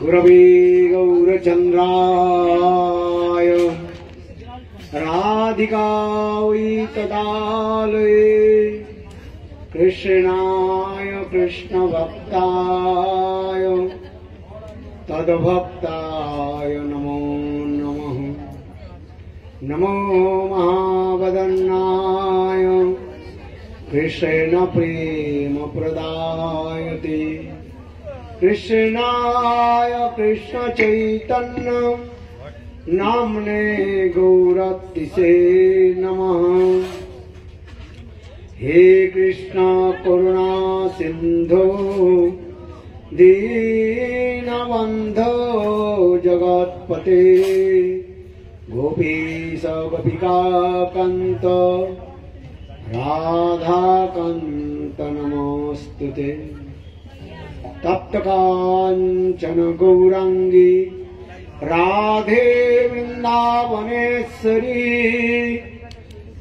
गुरवे गौरचन्द्राय राधिकायै तदालये कृष्णाय कृष्णभक्ताय तद्भक्ताय नमो नमः। नमो महावदन्नाय कृष्ण प्रेम प्रदायते कृष्णाय कृष्ण चैतन्य नाम्ने गौरतिसे नमः। हे कृष्ण करुणा सिंधु दीनबन्धो जगत्पते गोपीश गोपिका कांत राधाकांत नमोस्तुते। तप्त कांचन गौरांगी राधे वृंदावनेश्वरी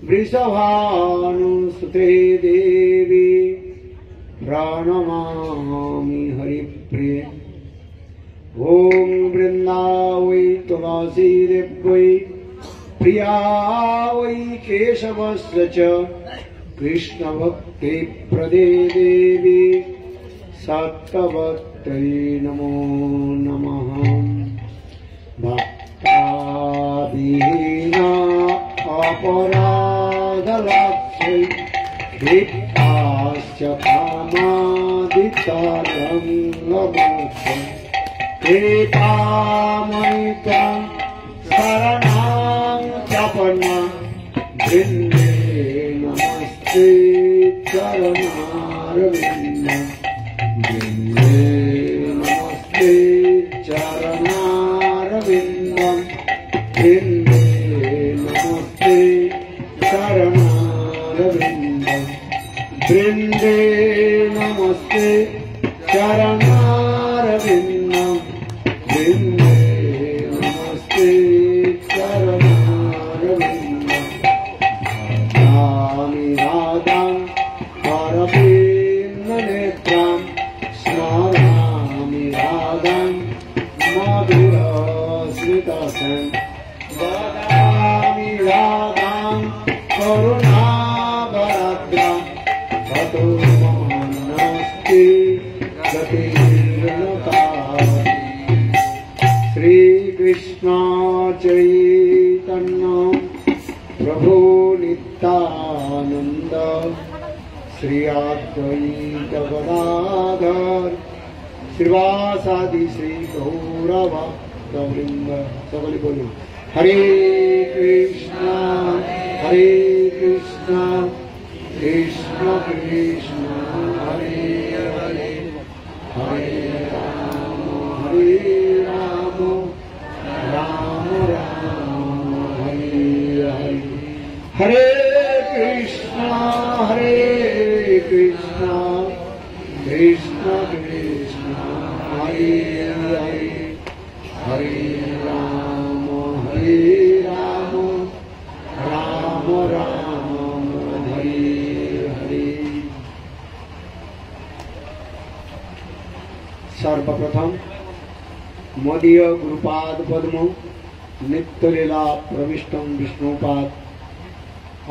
वृषभानुसुते देवी प्रणमामि हरिप्रिये। ओम वृंदावै तुलसी देव्यै प्रियावै केशवस्य च कृष्ण भक्ति प्रदे देवी सत्तवत्यै नमो नमः। भक्ताविहीना अपराधलक्ष्यै दीप्ताश्च कामादितारं नमोऽस्तु। एतामयि त्वां शरणां प्रपन्ना वृन्दे नमस्ते चरणारविन्दम् वृन्दे नमस्ते चरणारविन्दम् वृन्दे नमस्ते चरणारविन्दम् वृन्दे नमस्ते चरणारविन्दम् वृन्दे नमस्ते चरणारविन्दम्। राधामि राधां वरवीन्द्रनेत्रां स्मरामि राधां मधुरस्मितसं वदामि राधां करुणाभराद्रां ततो मानस्ति गतिर्नताति। श्रीकृष्ण चैतन्य प्रभु नित्यानंद श्री अद्वैत गदाधर श्रीवासादि श्री गौरभक्तवृंद सकले बोलो हरे कृष्णा कृष्ण कृष्ण हरे हरे हरे राम राम राम हरे हरे। हरे कृष्णा कृष्ण कृष्ण हरे हरे हरे राम राम राम हरे हरे। सर्वप्रथम मदीय गुरुपाद पद्म नित्यलीला प्रविष्टम विष्णुपाद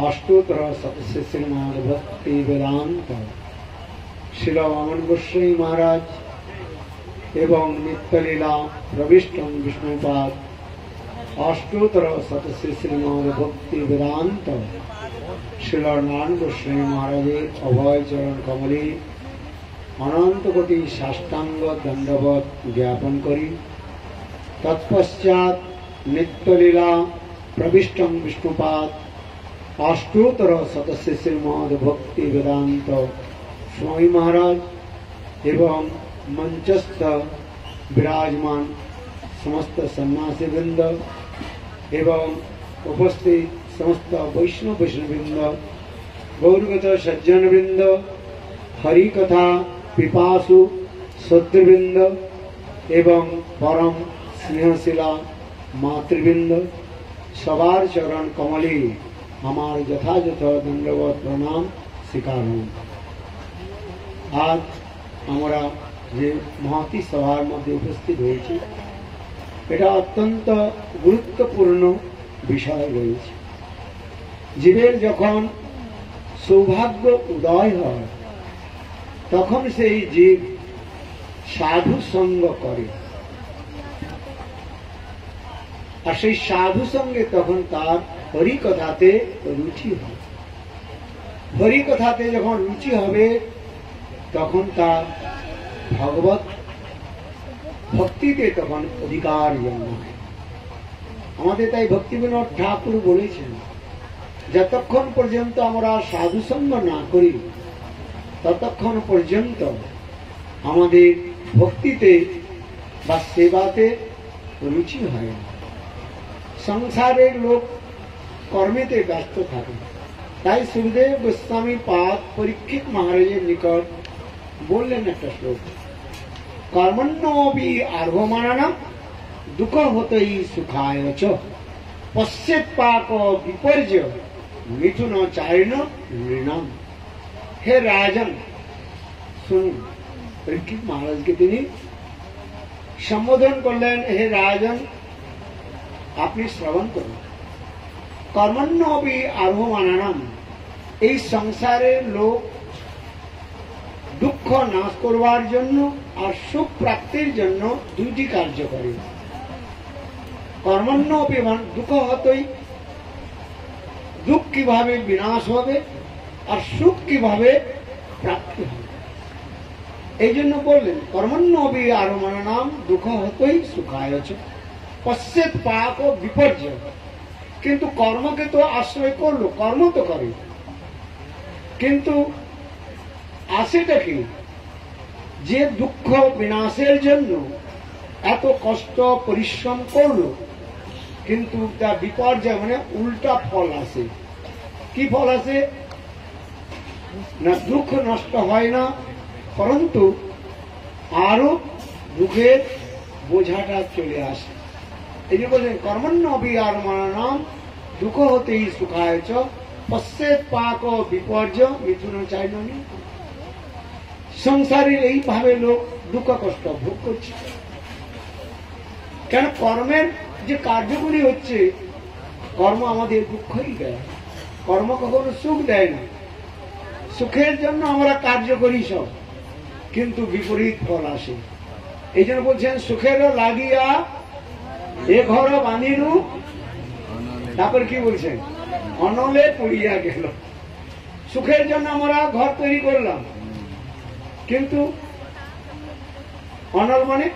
अष्टोत्तर सदस्य श्रीमद भक्ति वेदांत श्रील वामन गोस्वामी महाराज एवं नित्यलीला प्रविष्टम विष्णुपाद अष्टोत्तर सदस्य श्रीमद भक्ति वेदांत श्रील नारायण गोस्वामी महाराज अभय चरण कमले अनंत कोटि साष्टांग दंडवत ज्ञापन करी तत्पश्चात नित्यलीला प्रविष्टम विष्णुपाद अष्टोत्तर सदस्य श्रीमद भक्ति वेदांत स्वामी महाराज एवं मंचस्थ विराजमान समस्त सन्यासी वृंद एवं उपस्थित समस्त वैष्णवृंद गौरगत सज्जन वृंद हरि कथा पिपासु शत्रुवृंद एवं परम स्नेहशिला मातृवृंद सवार चरण कमले हमार यथायथ दंडवत प्रणाम स्वीकार। आज हमारा যে মহতি সভার মধ্যে উপস্থিত হয়েছে, এটা অত্যন্ত গুরুত্বপূর্ণ বিষয় রয়েছে। জীবের যখন সৌভাগ্য উদয় হয় তখন সেই জীব সাধু সঙ্গ করে, আর সেই সাধু সঙ্গে তখন তার হরিকথাতে রুচি হয়। হরিকথাতে যখন রুচি হবে তখন তার ভগবত ভক্তিতে তখন অধিকার জন্মায়। আমাদের তাই ভক্তিবিনোদ ঠাকুর বলেছেন, যতক্ষণ পর্যন্ত আমরা সাধু সঙ্গ না করি ততক্ষণ পর্যন্ত আমাদের ভক্তিতে বা সেবাতে রুচি হয় না। সংসারের লোক কর্মেতে ব্যস্ত থাকে। তাই সুখদেব গোস্বামী পাদ পরীক্ষিত মহারাজের নিকট বললেন একটা শ্লোক, কর্মণ্যপি আর্ভমানানাম দুঃখ হতই সুখায় চ পশ্চেৎ পাক বিপর্য মিথুন চারিণ নৃণাম। হে রাজন, শুনুন, পরীক্ষিত মহারাজকে তিনি সম্বোধন করলেন, হে রাজন আপনি শ্রবণ করুন। কর্মণ্যপি আর্ভমানানাম, এই সংসারের লোক দুঃখ নাশ করবার জন্য আর সুখ প্রাপ্তির জন্য দুইটি কার্য করে। কর্মণ্যপি দুঃখ হতই, দুঃখ কিভাবে বিনাশ হবে আর সুখ কিভাবে প্রাপ্তি হবে, এই জন্য বললেন কর্মণ্যপি আর্ভমানানাম দুঃখ হতই সুখায় চ পশ্চেৎ পাক বিপর্যয়। কিন্তু কর্মকে তো আশ্রয় করলো, কর্ম তো করে, কিন্তু আসেটা কি? যে দুঃখ বিনাশের জন্য এত কষ্ট পরিশ্রম করলো, কিন্তু তার বিপর্যয় মানে উল্টা ফল আসে। কি ফল আসে? না দুঃখ নষ্ট হয় না, পরন্তু আরো দুঃখের বোঝাটা চলে আসে। এই যে বলছেন কর্মণ্যপি আর্ভমানানাম দুঃখ হতেই সুখায় চ পশ্চেৎ পাক বিপর্য মিথুন চারিণ। সংসারের এইভাবে লোক দুঃখ কষ্ট ভোগ করছে। কেন? কর্মের যে কার্যগুলি হচ্ছে, কর্ম আমাদের দুঃখই দেয়, কর্ম কখনো সুখ দেয় না। সুখের জন্য আমরা কার্য করি সব, কিন্তু বিপরীত ফল আসে। এই জন্য বলছেন সুখেরও লাগিয়া এ ঘর বানিনু, তারপর কি বলছেন? অনলে পড়িয়া গেল। সুখের জন্য আমরা ঘর তৈরি করলাম, কিন্তু অনল মানে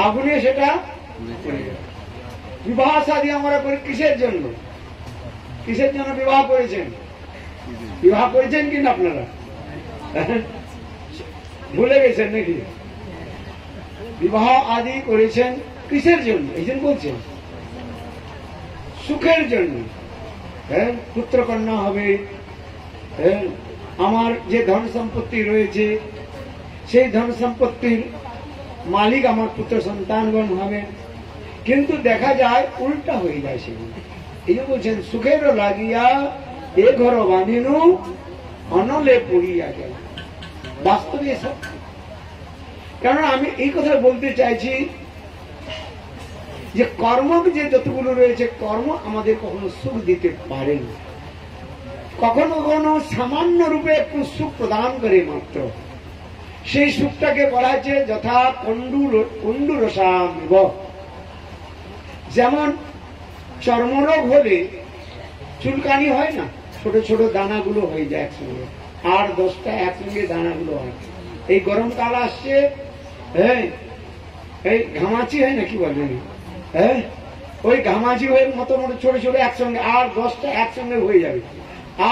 আগুনে সেটা। বিবাহ শাদী আমরা করি কিসের জন্য? কিসের জন্য বিবাহ করেছেন? বিবাহ করেছেন কিনা আপনারা? ভুলে গেছেন নাকি? বিবাহ আদি করেছেন কিসের জন্য? এই জন্য বলছেন সুখের জন্য। হ্যাঁ, পুত্র কন্যা হবে, হ্যাঁ, আমার যে ধন সম্পত্তি রয়েছে সেই ধন সম্পত্তির মালিক আমার পুত্র সন্তানগণ হবে, কিন্তু দেখা যায় উল্টা হয়ে যায় সেগুলো। এই যে বলছেন সুখেরও লাগিয়া এ ঘর বাঁধিনু অনলে পড়িয়া গেল। বাস্তবে এসব, কারণ আমি এই কথা বলতে চাইছি যে কর্ম যে যতগুলো রয়েছে, কর্ম আমাদের কখনো সুখ দিতে পারে না, কখনো কখনো সামান্য রূপে একটু সুখ প্রদান করে মাত্র। সেই সুখটাকে বলা হচ্ছে যথা কণ্ডুরসামিব। যেমন চর্মরোগ হলে চুলকানি হয় না, ছোট ছোট দানাগুলো হয়ে যায় একসঙ্গে, 8-10টা একসঙ্গে দানাগুলো হয়। এই গরমকাল আসছে, হ্যাঁ, এই ঘামাচি হয় না, কি বলেন, হ্যাঁ, ওই ঘামাচি হয়ে মতো মতো ছোট ছোট একসঙ্গে 8-10টা একসঙ্গে হয়ে যাবে।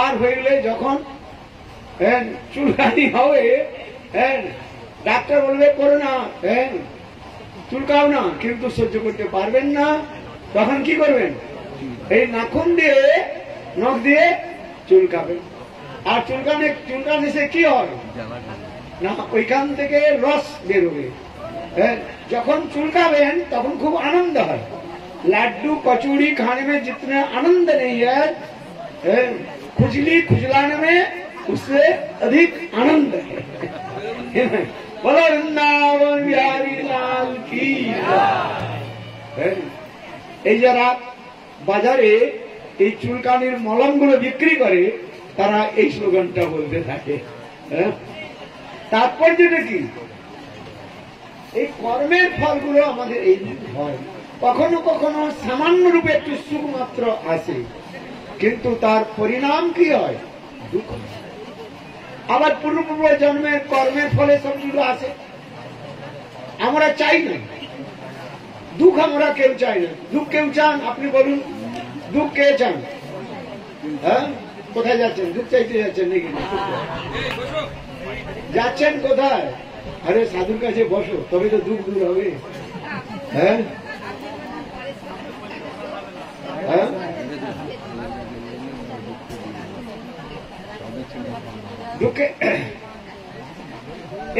আর হয়ে গেলে যখন চুলকানি হবে, হ্যাঁ, ডাক্তার বলবে করো না, হ্যাঁ, চুলকাও না, কিন্তু সহ্য করতে পারবেন না, তখন কি করবেন? এই নাখুন দিয়ে, নখ দিয়ে চুলকাবেন। আর চুলকানে সে কি হয় না, ওইখান থেকে রস বেরোবে। হ্যাঁ, যখন চুলকাবেন তখন খুব আনন্দ হয়। লাড্ডू कचौड़ी खाने में जितना आनंद नहीं है, खुजली खुजलाने में उससे अधिक आनंद है। বলো বৃন্দাবন বিহারী লাল কি। এই যারা বাজারে এই চুলকানির মলমগুলো বিক্রি করে তারা এই স্লোগানটা বলতে থাকে। তাৎপর্যটা কি? এই কর্মের ফলগুলো আমাদের এই হয়, কখনো কখনো সামান্য রূপে একটু সুখ মাত্র আসে, কিন্তু তার পরিণাম কি হয়? দুঃখ। আবার পূর্ব জন্মের কর্মের ফলে সবগুলো আসে। আমরা চাই না দুঃখ, আমরা কেউ চাই না দুঃখ। কেউ চান? আপনি বলুন, দুঃখ কে চান? হ্যাঁ, কোথায় যাচ্ছেন? দুঃখ চাইতে যাচ্ছেন নাকি? যাচ্ছেন কোথায়? আরে সাধুর কাছে বসো, তবে তো দুঃখ দূর হবে। হ্যাঁ, দুঃখে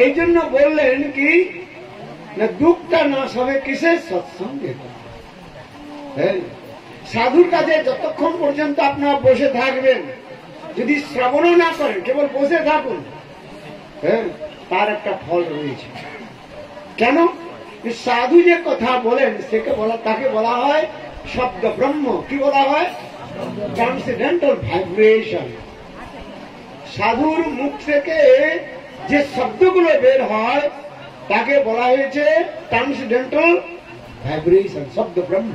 এই জন্য বললেন কি না, দুঃখটা নাশ হবে কিসের? সৎসঙ্গে। সাধুর কাছে যতক্ষণ পর্যন্ত আপনারা বসে থাকবেন, যদি শ্রবণও না করেন, কেবল বসে থাকুন, তার একটা ফল রয়েছে। কেন? সাধু যে কথা বলেন তাকে বলা হয় শব্দ ব্রহ্ম। কি বলা হয়? Transcendental vibration. সাধুর মুখ থেকে যে শব্দগুলো বের হয় তাকে বলা হয়েছে ট্রান্সেন্ডেন্টাল ভাইব্রেশন, শব্দ ব্রহ্ম।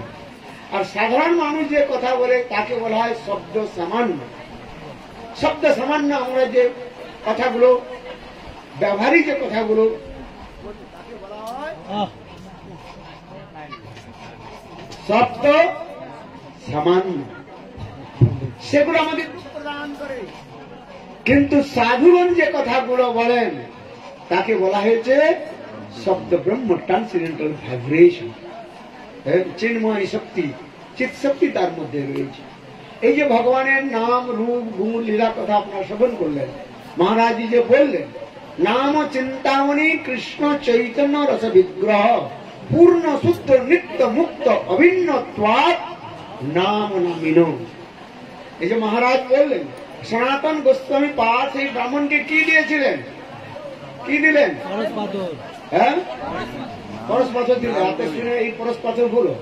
আর সাধারণ মানুষ যে কথা বলে তাকে বলা হয় শব্দ সামান্য। শব্দ সামান্য আমরা যে কথাগুলো ব্যবহারিক যে কথাগুলো তাকে বলা হয় শব্দ সামান্য, সেগুলো আমাদের প্রদান করে। কিন্তু সাধুগণ যে কথাগুলো বলেন তাকে বলা হয়েছে শব্দ ব্রহ্ম, ট্রান্সেন্ডেন্টাল ভাইব্রেশন। চিন্ময় শক্তি, চিৎ শক্তি তার মধ্যে রয়েছে। এই যে ভগবানের নাম, রূপ, গুণ, লীলা কথা আপনারা শ্রবণ করলেন, মহারাজজি যে বললেন নাম চিন্তামণি কৃষ্ণ চৈতন্য রস বিগ্রহ পূর্ণ শুদ্ধ নিত্য মুক্ত অভিন্নত্বাৎ নাম নামিন। এই যে মহারাজ বললেন, সনাতন গোস্বামী পাদ সেই ব্রাহ্মণকে কি দিয়েছিলেন? কি দিলেন? হ্যাঁ, পরশ পাথর দিল। হাতে শুনে এই পরশ পাথর বলো।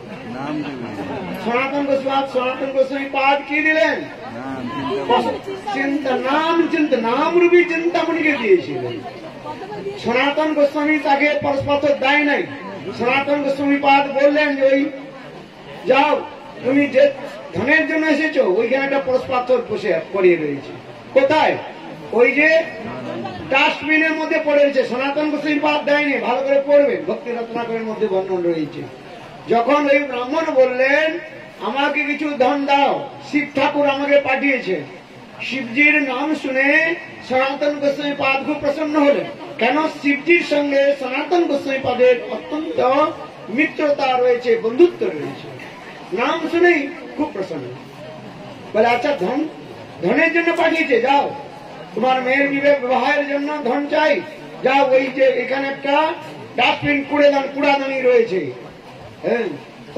সনাতন গোস্বামী পাদ কি দিলেন? চিন্তা, নাম চিন্তা, নাম রূপী চিন্তামণিকে দিয়েছিলেন। সনাতন গোস্বামী তাকে পরশ পাথর দেয় নাই। সনাতন গোস্বামী পাদ বললেন যে ওই যাও, তুমি যে ধনের জন্য এসেছো ওইখানে একটা পরশ পাথর পড়িয়ে রয়েছে। কোথায়? ওই যে ডাস্টবিনের মধ্যে পড়েছে। সনাতন গোস্বামী পাদ দেয়নি, ভালো করে পড়বেন, ভক্তি রত্নাকরের মধ্যে বর্ণন রয়েছে। যখন ওই ব্রাহ্মণ বললেন আমাকে কিছু ধন দাও, শিব ঠাকুর আমাকে পাঠিয়েছে, শিবজির নাম শুনে সনাতন গোস্বামী পাদ খুব প্রসন্ন হলেন। কেন? শিবজির সঙ্গে সনাতন গোস্বামী পাদের অত্যন্ত মিত্রতা রয়েছে, বন্ধুত্ব রয়েছে। নাম শুনেই খুব প্রসন্ন। বলে আচ্ছা, ধনের জন্য পাঠিয়েছে, যাও তোমার মেয়ের বিবাহের জন্য ধন চাই, যাও ওই যে এখানে একটা ডাস্টবিন কুড়াদানি রয়েছে, হ্যাঁ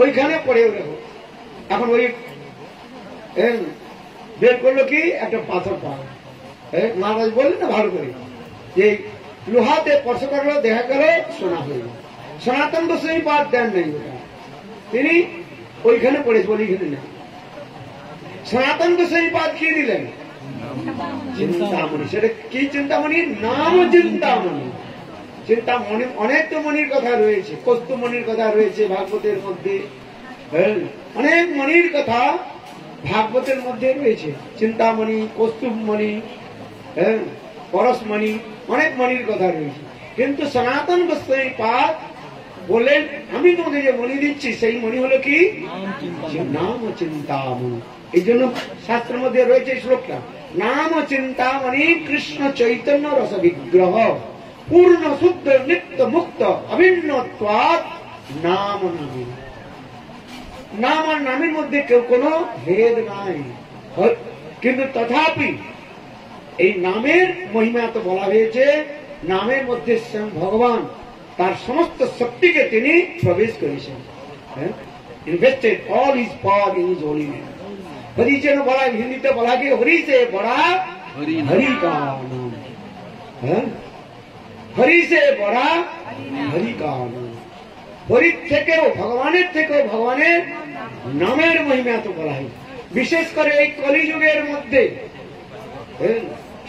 ওইখানে পড়েও রেখো। এখন ওই বের করলো কি একটা পাথর পাওয়া। মহারাজ বললেন না ভালো করে, যে লোহাতে স্পর্শ করলো, দেখা গেল সোনা হইল। সনাতন গোস্বামী পাদ দেন নাই, তিনি ওইখানে পড়েছে বলে এখানে নেই। সনাতন গোস্বামী পাদ কি দিলেন? চিন্তামণি। সেটা কি চিন্তামণি? নাম চিন্তামণি। চিন্তামণি অনেক তো মণির কথা রয়েছে, কৌস্তুমণির কথা রয়েছে ভাগবতের মধ্যে, অনেক মণির কথা ভাগবতের মধ্যে রয়েছে। চিন্তামণি, কৌস্তুভমণি, পরশমণি, অনেক মণির কথা রয়েছে। কিন্তু সনাতন গোস্বামী পাদ বললেন আমি তোমাদের যে মণি দিচ্ছি সেই মণি হলো কি? নাম চিন্তামণি। এই জন্য শাস্ত্রের মধ্যে রয়েছে শ্লোকটা, নাম চিন্তামণি কৃষ্ণ চৈতন্য রস বিগ্রহ পূর্ণ শুদ্ধ নিত্য মুক্ত অভিন্নত্বাৎ নাম নামী। নাম আর নামের মধ্যে কেউ কোনো ভেদ নাই, কিন্তু তথাপি এই নামের মহিমা তো বলা হয়েছে, নামের মধ্যে স্বয়ং ভগবান তার সমস্ত শক্তিকে তিনি প্রবেশ করেছেন। Invested all his power in his Holi name. Hari যেন বলা, হিন্দিতে বলা কি হরি সে বড়া হরি का नाम। হরি সে বড়া হরি কা নাম। হরির থেকেও ভগবানের নামের মহিমা তো বলা হয়। বিশেষ করে এই কলিযুগের মধ্যে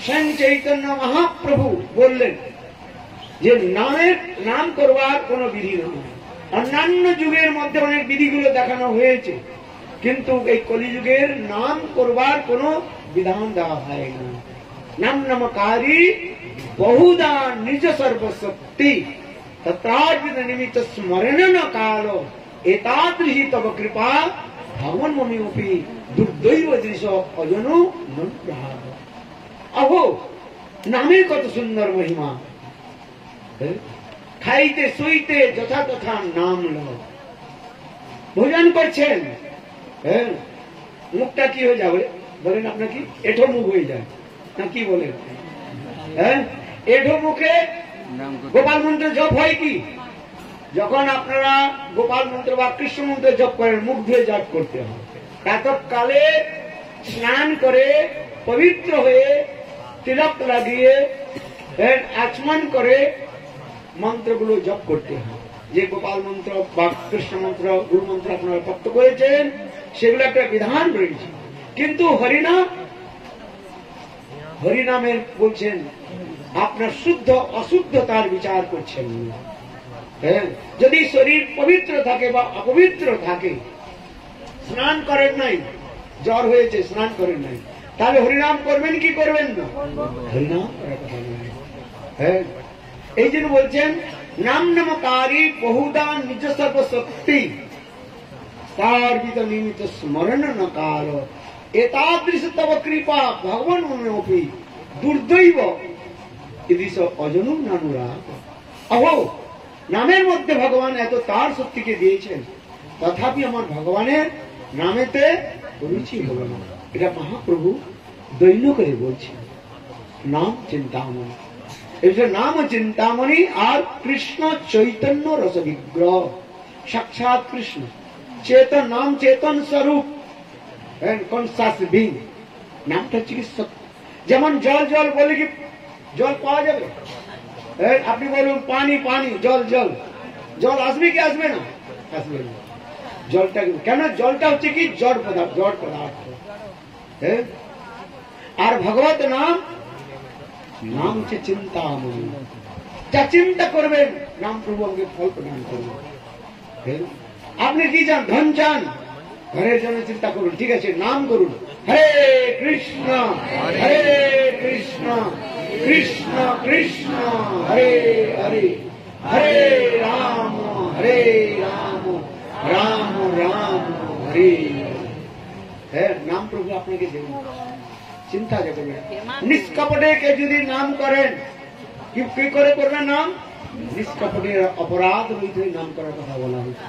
স্বয়ং চৈতন্য মহাপ্রভু বললেন যে নাম করবার কোন বিধি নয়। অন্যান্য যুগের মধ্যে অনেক বিধিগুলো দেখানো হয়েছে, কিন্তু এই কলিযুগের নাম করবার কোন বিধান দেওয়া হয় না। নাম নামকারী বহুদা নিজ সর্বশক্তি তত্রার্পিত নিমিত্ত স্মরণ ন কাল এতাদৃশী তব কৃপা ভগবান মমিপি দুর্দৈব দৃশ অজনু নন্দ্রাহ। আহো, নামের কত সুন্দর মহিমা। খাইতে শুইতে যথা তথা নাম লো। ভোজন করছেন, মুখটা কি হয়ে যাবে বলেন? আপনার কি এঠো মুখ হয়ে যায় না কি বলেন? এঠো মুখে গোপাল মন্ত্র জপ হয় কি? যখন আপনারা গোপাল মন্ত্র বা কৃষ্ণ মন্ত্র জপ করেন, মুখ ধুয়ে জপ করতে হয়। প্রাতঃকালে স্নান করে পবিত্র হয়ে তিলক লাগিয়ে আচমন করে মন্ত্রগুলো জপ করতে হয়। যে গোপাল মন্ত্র বা কৃষ্ণ মন্ত্র, গুরু মন্ত্র আপনারা প্রাপ্ত করেছেন, সেগুলো একটা বিধান রয়েছে। কিন্তু হরিনামের বলছেন আপনার শুদ্ধ অশুদ্ধতার বিচার করছেন। যদি শরীর পবিত্র থাকে বা অপবিত্র থাকে, স্নান করেন নাই, জ্বর হয়েছে স্নান করেন নাই, তাহলে হরিনাম করবেন কি করবেন না? হরিনাম করার কথা নয়। এই জন্য বলছেন নাম নামকারী বহুদা নিজ সর্বশক্তি তার্পিত নিমিত্ত স্মরণ ন কাল এতাদৃশ তব কৃপা ভগবান মনোপি দুর্দৈব এদিশ অজনু নানুরাগ। অহো, নামের মধ্যে ভগবান এত তার শক্তিকে দিয়েছেন, তথাপি আমার ভগবানের নামেতে রুচি হল না। এটা মহাপ্রভু দৈন্য করে বলছেন। নাম চিন্তামণি, এটা নাম চিন্তামণি। আর কৃষ্ণ চৈতন্য রস বিগ্রহ, সাক্ষাৎ কৃষ্ণ চেতন, নাম চেতন স্বরূপ, কনসাস বিং। নামটা হচ্ছে কি যেমন জল জল বলে কি জল পাওয়া যাবে? আপনি বলুন পানি পানি, জল জল, জল আসবে কি আসবে না? আসবে না। জলটা কেন? জলটা হচ্ছে কি জড় পদার্থ, জড় পদার্থ। আর ভগবত নাম, নাম হচ্ছে চিন্তামণি। যা চিন্তা করবেন নাম প্রভু আমাকে ফল প্রদান করবেন। আপনি কি চান? ধন চান? ঘরের জন্য চিন্তা করুন, ঠিক আছে, নাম করুন, হরে কৃষ্ণ হরে কৃষ্ণ কৃষ্ণ কৃষ্ণ হরে হরে হরে রাম রাম রাম হরে। নাম প্রভু আপনাকে দেবেন, চিন্তা যাবে না। নিষ্কপটে কে যদি নাম করেন, কি করে করবেন নাম? নিষ্কপটের অপরাধ রইতে নাম করার কথা বলা হয়েছে।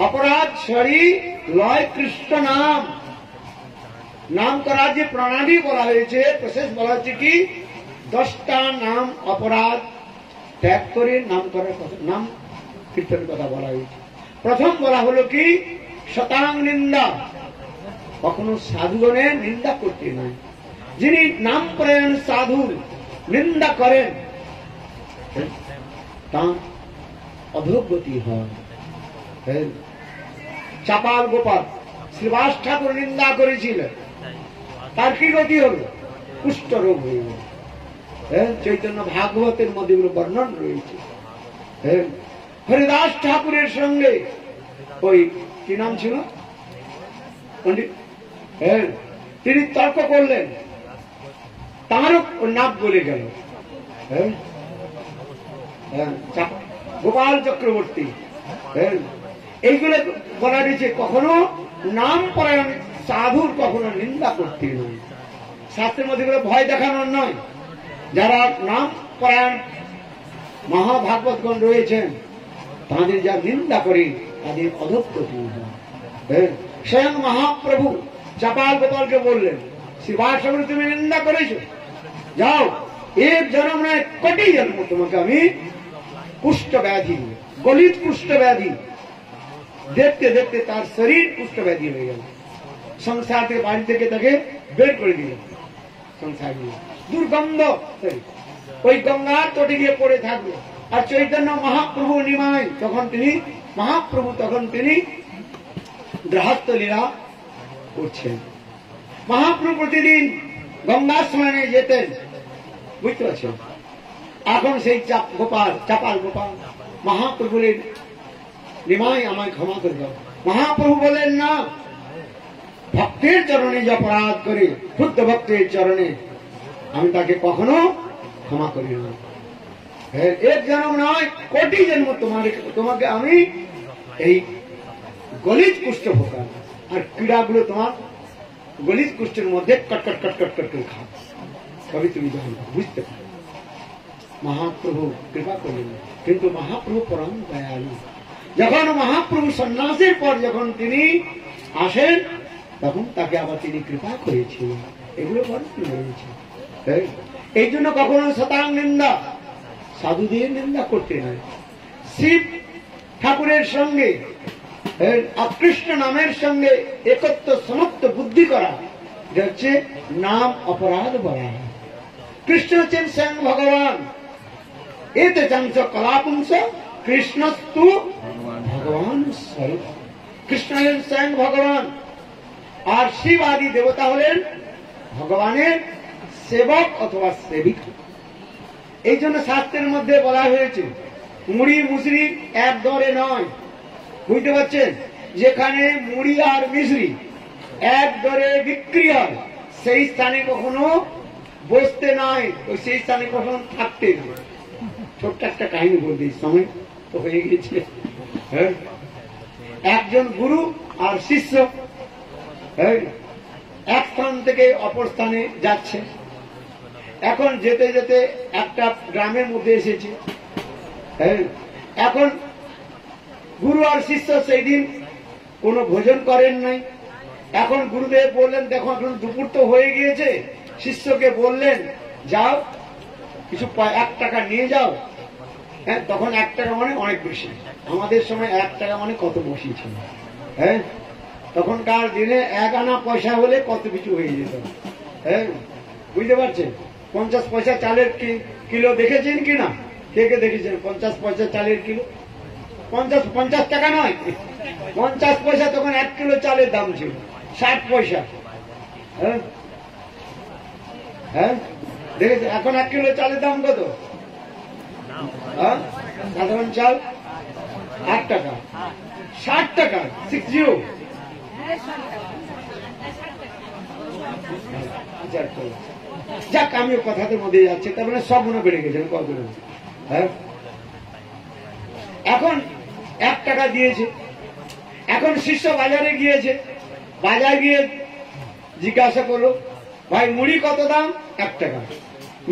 অপরাধ সরি লয় কৃষ্ণ নাম। নাম করার যে প্রণালী বলা হয়েছে, প্রসেস বলা হচ্ছে কি 10টা নাম অপরাধ ত্যাগ করে নাম করার কথা, নাম কীর্তনের কথা বলা হয়েছে। প্রথম বলা হলো কি শতাং নিন্দা, কখনো সাধুগণের নিন্দা করতে নয়। যিনি নাম পরায়ণ সাধুর নিন্দা করেন তার অধোগতি হয়। চাপাল গোপাল শ্রীবাস ঠাকুর নিন্দা করেছিলেন, তার কি গতি হল? কুষ্ঠ রোগ হয়ে গেল। চৈতন্য ভাগবতের মধ্যে বর্ণন রয়েছে। হরিদাস ঠাকুরের সঙ্গে ওই কি নাম ছিল পণ্ডিত, তিনি তর্ক করলেন, তারও নাক বলে গেল। গোপাল চক্রবর্তী, এইগুলো বলা রয়েছে কখনো নাম পরায়ণ সাধুর কখনো নিন্দা করতে নয়। শাস্ত্রের মধ্যে ভয় দেখানোর নয়। যারা নাম পরায়ণ মহাভাগবতগণ রয়েছেন, তাদের যা নিন্দা করে তাদের অধোগতি হয়। স্বয়ং মহাপ্রভু চাপাল গোপালকে বললেন, শ্রীবাস ঠাকুর তুমি নিন্দা করেছো, যাও এক জন্ম নয় কোটি জন্ম তোমাকে আমি কুষ্ঠ ব্যাধি, গলিত কুষ্ঠ ব্যাধি, দেখতে দেখতে তার শরীর কুষ্ঠ ব্যাধি হয়ে গেল। সংসার থেকে বাড়ি থেকে তাকে বের করে দিল। সংসার দুর্গন্ধ ওই গঙ্গার তটে গিয়ে পড়ে থাকবে। আর চৈতন্য মহাপ্রভু নিমাই তখন তিনি গৃহস্থ লীলা করছেন। মহাপ্রভু প্রতিদিন গঙ্গা স্নানে যেতেন, বুঝতে পারছেন। এখন সেই চাপাল গোপাল মহাপ্রভু বলেন, নিমাই আমায় ক্ষমা করে দাও। মহাপ্রভু বলেন, না, ভক্তের চরণে যে অপরাধ করে, শুদ্ধ ভক্তের চরণে আমি তাকে কখনো ক্ষমা করি না। এক জন্ম নয়, কোটি জন্ম তোমাকে আমি এই গলিত কুষ্ঠ ভোগান, আর ক্রীড়াগুলো তোমার গলিত কুষ্ঠের মধ্যে কটকট কটকট কট করে খাও, তবে তুমি যখন বুঝতে পারো। মহাপ্রভু কৃপা করলেন, কিন্তু মহাপ্রভু পরম দয়ালু। যখন মহাপ্রভু সন্ন্যাসের পর যখন তিনি আসেন, তখন তাকে আবার তিনি কৃপা করেছিলেন। এগুলো বর্ণন হয়েছে। এই জন্য কখনো শতাং নিন্দা, সাধুদের নিন্দা করতে নয়। শিব ঠাকুরের সঙ্গে কৃষ্ণ নামের সঙ্গে একত্র সমস্ত বুদ্ধি করা, এটা হচ্ছে নাম অপরাধ বলা। কৃষ্ণ হচ্ছেন স্বয়ং ভগবান। এতে চাংস কলাপুংস কৃষ্ণস্তু ভগবান স্বরূপ। কৃষ্ণ হলেন স্বয়ং ভগবান, আর শিব আদি দেবতা হলেন ভগবানের সেবক অথবা সেবিকা। এই জন্য শাস্ত্রের মধ্যে বলা হয়েছে, মুড়ি মুসরি এক দরে নয়। বুঝতে পারছেন, যেখানে মুড়ি আর মিশ্রি এক দরে বিক্রি হয়, সেই স্থানে কখনো বসতে নয়, সেই স্থানে কখনো থাকতে নয়। ছোট্ট একটা কাহিনী বলতে, সময় তো হয়ে গেছে। একজন গুরু আর শিষ্য এক স্থান থেকে অপর স্থানে যাচ্ছে। এখন যেতে যেতে একটা গ্রামের মধ্যে এসেছে। এখন গুরু আর শিষ্য সেই দিন কোনো ভোজন করেন নাই। এখন গুরুদেব বললেন, দেখো এখন দুপুর তো হয়ে গিয়েছে। শিষ্যকে বললেন, যাও কিছু 1 টাকা নিয়ে যাও। হ্যাঁ, তখন 1 টাকা মানে অনেক বেশি। আমাদের সময় 1 টাকা মানে কত বেশি ছিল। হ্যাঁ, তখনকার দিনে 1 আনা পয়সা হলে কত কিছু হয়ে যেত। হ্যাঁ, বুঝতে পারছেন। 50 পয়সা চালের কিলো দেখেছেন কিনা? কে কে দেখেছেন 50 পয়সা চালের কিলো? 50 টাকা নয়, 50 পয়সা। তখন 1 কিলো চালের দাম ছিল 60 পয়সা। হ্যাঁ হ্যাঁ, দেখেছেন। এখন 1 কিলো চালের দাম কত? সাধারণ চাল 8 টাকা, 60 টাকা, 60। যাক, আমিও কথাতে মধ্যে যাচ্ছি, তার মানে সব মনে বেড়ে গেছে কত। হ্যাঁ, এখন 1 টাকা দিয়েছে। এখন শিষ্য বাজারে গিয়েছে, বাজার গিয়ে জিজ্ঞাসা করলো, ভাই মুড়ি কত দাম? 1 টাকা।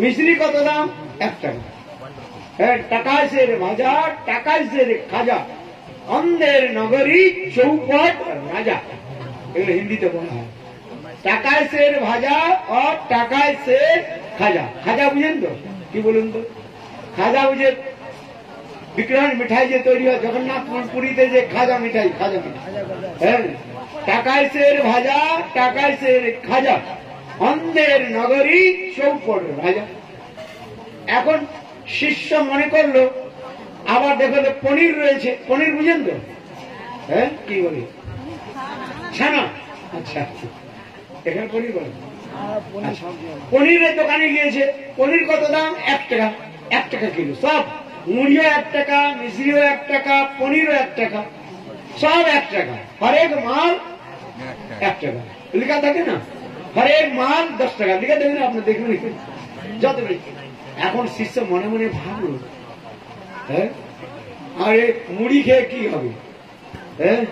মিশ্রি কত দাম? 1 টাকা। হ্যাঁ, টাকায় সে রে ভাজা, টাকায় সে রে খাজা, অন্ধের নগরী চৌপট রাজা। এগুলো হিন্দিতে বলা হয়। টাকায় সে ভাজা আর টাকায় সে খাজা। খাজা বুঝেন তো? কি বলুন তো? খাজা বুঝে বিগ্রহ মিঠাই যে তৈরি হয় জগন্নাথ পুরীতে, যে খাজা মিঠাই, খাজা মিঠাই। হ্যাঁ, টাকায় সে ভাজা, টাকায় সে খাজা, অন্ধের নগরী চৌপট রাজা। এখন শিষ্য মনে করলো, আবার দেখলো পনির রয়েছে। পনির বুঝেন তো? হ্যাঁ, কি বলি? ছানা। আচ্ছা, এখানে পনির বলে। পনিরের দোকানে গিয়েছে। পনির কত দাম? 1 টাকা। 1 টাকা কিলো। সব মুড়িও 1 টাকা, মিশ্রিও 1 টাকা, পনিরও 1 টাকা, সব 1 টাকা। হরেক মাল 1 টাকা লেখা থাকে না? হরেক মাল 10 টাকা লেখা থাকে না? আপনি দেখবেন যত। এখন শিষ্য মনে মনে ভাবলো, হ্যাঁ, আরে মুড়ি খেয়ে কি হবে? হ্যাঁ,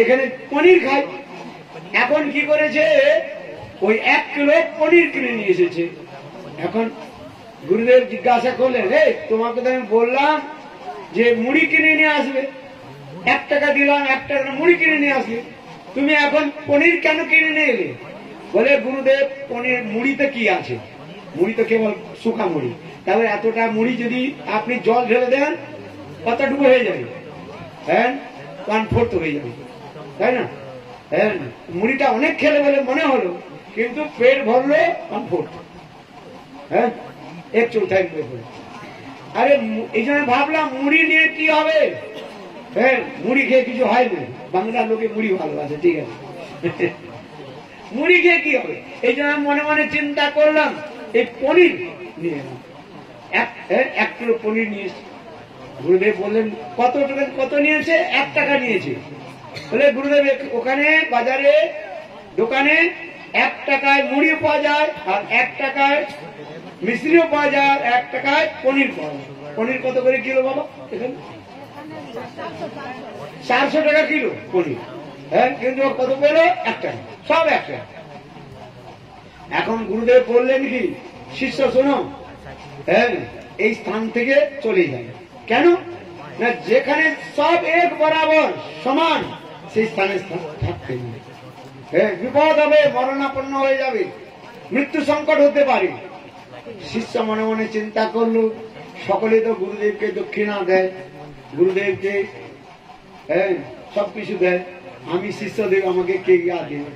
এখানে পনির খায়। এখন কি করেছে, ওই 1 কিলো পনির কিনে নিয়ে এসেছে। এখন গুরুদেব জিজ্ঞাসা করলেন, তোমাকে তো আমি বললাম যে মুড়ি কিনে নিয়ে আসবে, 1 টাকা দিলাম, 1 টাকা মুড়ি কিনে নিয়ে আসবে, তুমি এখন পনির কেন কিনে নিয়ে এলে? বলে, গুরুদেব পনির মুড়িতে কি আছে? মুড়ি তো কেবল শুকা মুড়ি। তাহলে এতটা মুড়ি যদি আপনি জল ঢেলে দেন, কতটুকু হয়ে যাবে? হ্যাঁ, 1/4 হয়ে যাবে, তাই না? হ্যাঁ, মুড়িটা অনেক খেলে বলে মনে হলো, কিন্তু পেট ভরলো 1/4। হ্যাঁ, এক চৌথাই করে। আরে এই জন্য ভাবলাম মুড়ি নিয়ে কি হবে, হ্যাঁ মুড়ি খেয়ে কিছু হয় না, বাংলার লোকে মুড়ি ভালোবাসে, ঠিক আছে মুড়ি খেয়ে কি হবে, এই জন্য মনে মনে চিন্তা করলাম এই পনির নিয়ে এক কিলো পনির নিয়েছি। গুরুদেব বললেন কত টাকা, কত নিয়েছে? 1 টাকা নিয়েছে। বলে গুরুদেব ওখানে বাজারে দোকানে 1 টাকায় মুড়ি পাওয়া যায়, আর 1 টাকায় মিশ্রিও পাওয়া যায়, 1 টাকায় পনির পাওয়া যায়। পনির কত করে কিলো বাবা এখানে? 400 টাকা কিলো পনির। হ্যাঁ, কিন্তু কত পেল? 1 টাকা, সব 1 টাকা। এখন গুরুদেব বললেন কি, শিষ্য শোনো, হ্যাঁ এই স্থান থেকে চলে যায়। কেন না, যেখানে সব এক বরাবর সমান সেই স্থানে থাকতে নেই। হ্যাঁ, বিপদ হবে, মরণাপন্ন হয়ে যাবে, মৃত্যু সংকট হতে পারে। শিষ্য মনে মনে চিন্তা করলো, সকলে তো গুরুদেবকে দক্ষিণা দেয়, গুরুদেবকে হ্যাঁ সবকিছু দেয়, আমি শিষ্যদেব আমাকে কে গিয়া দেবে?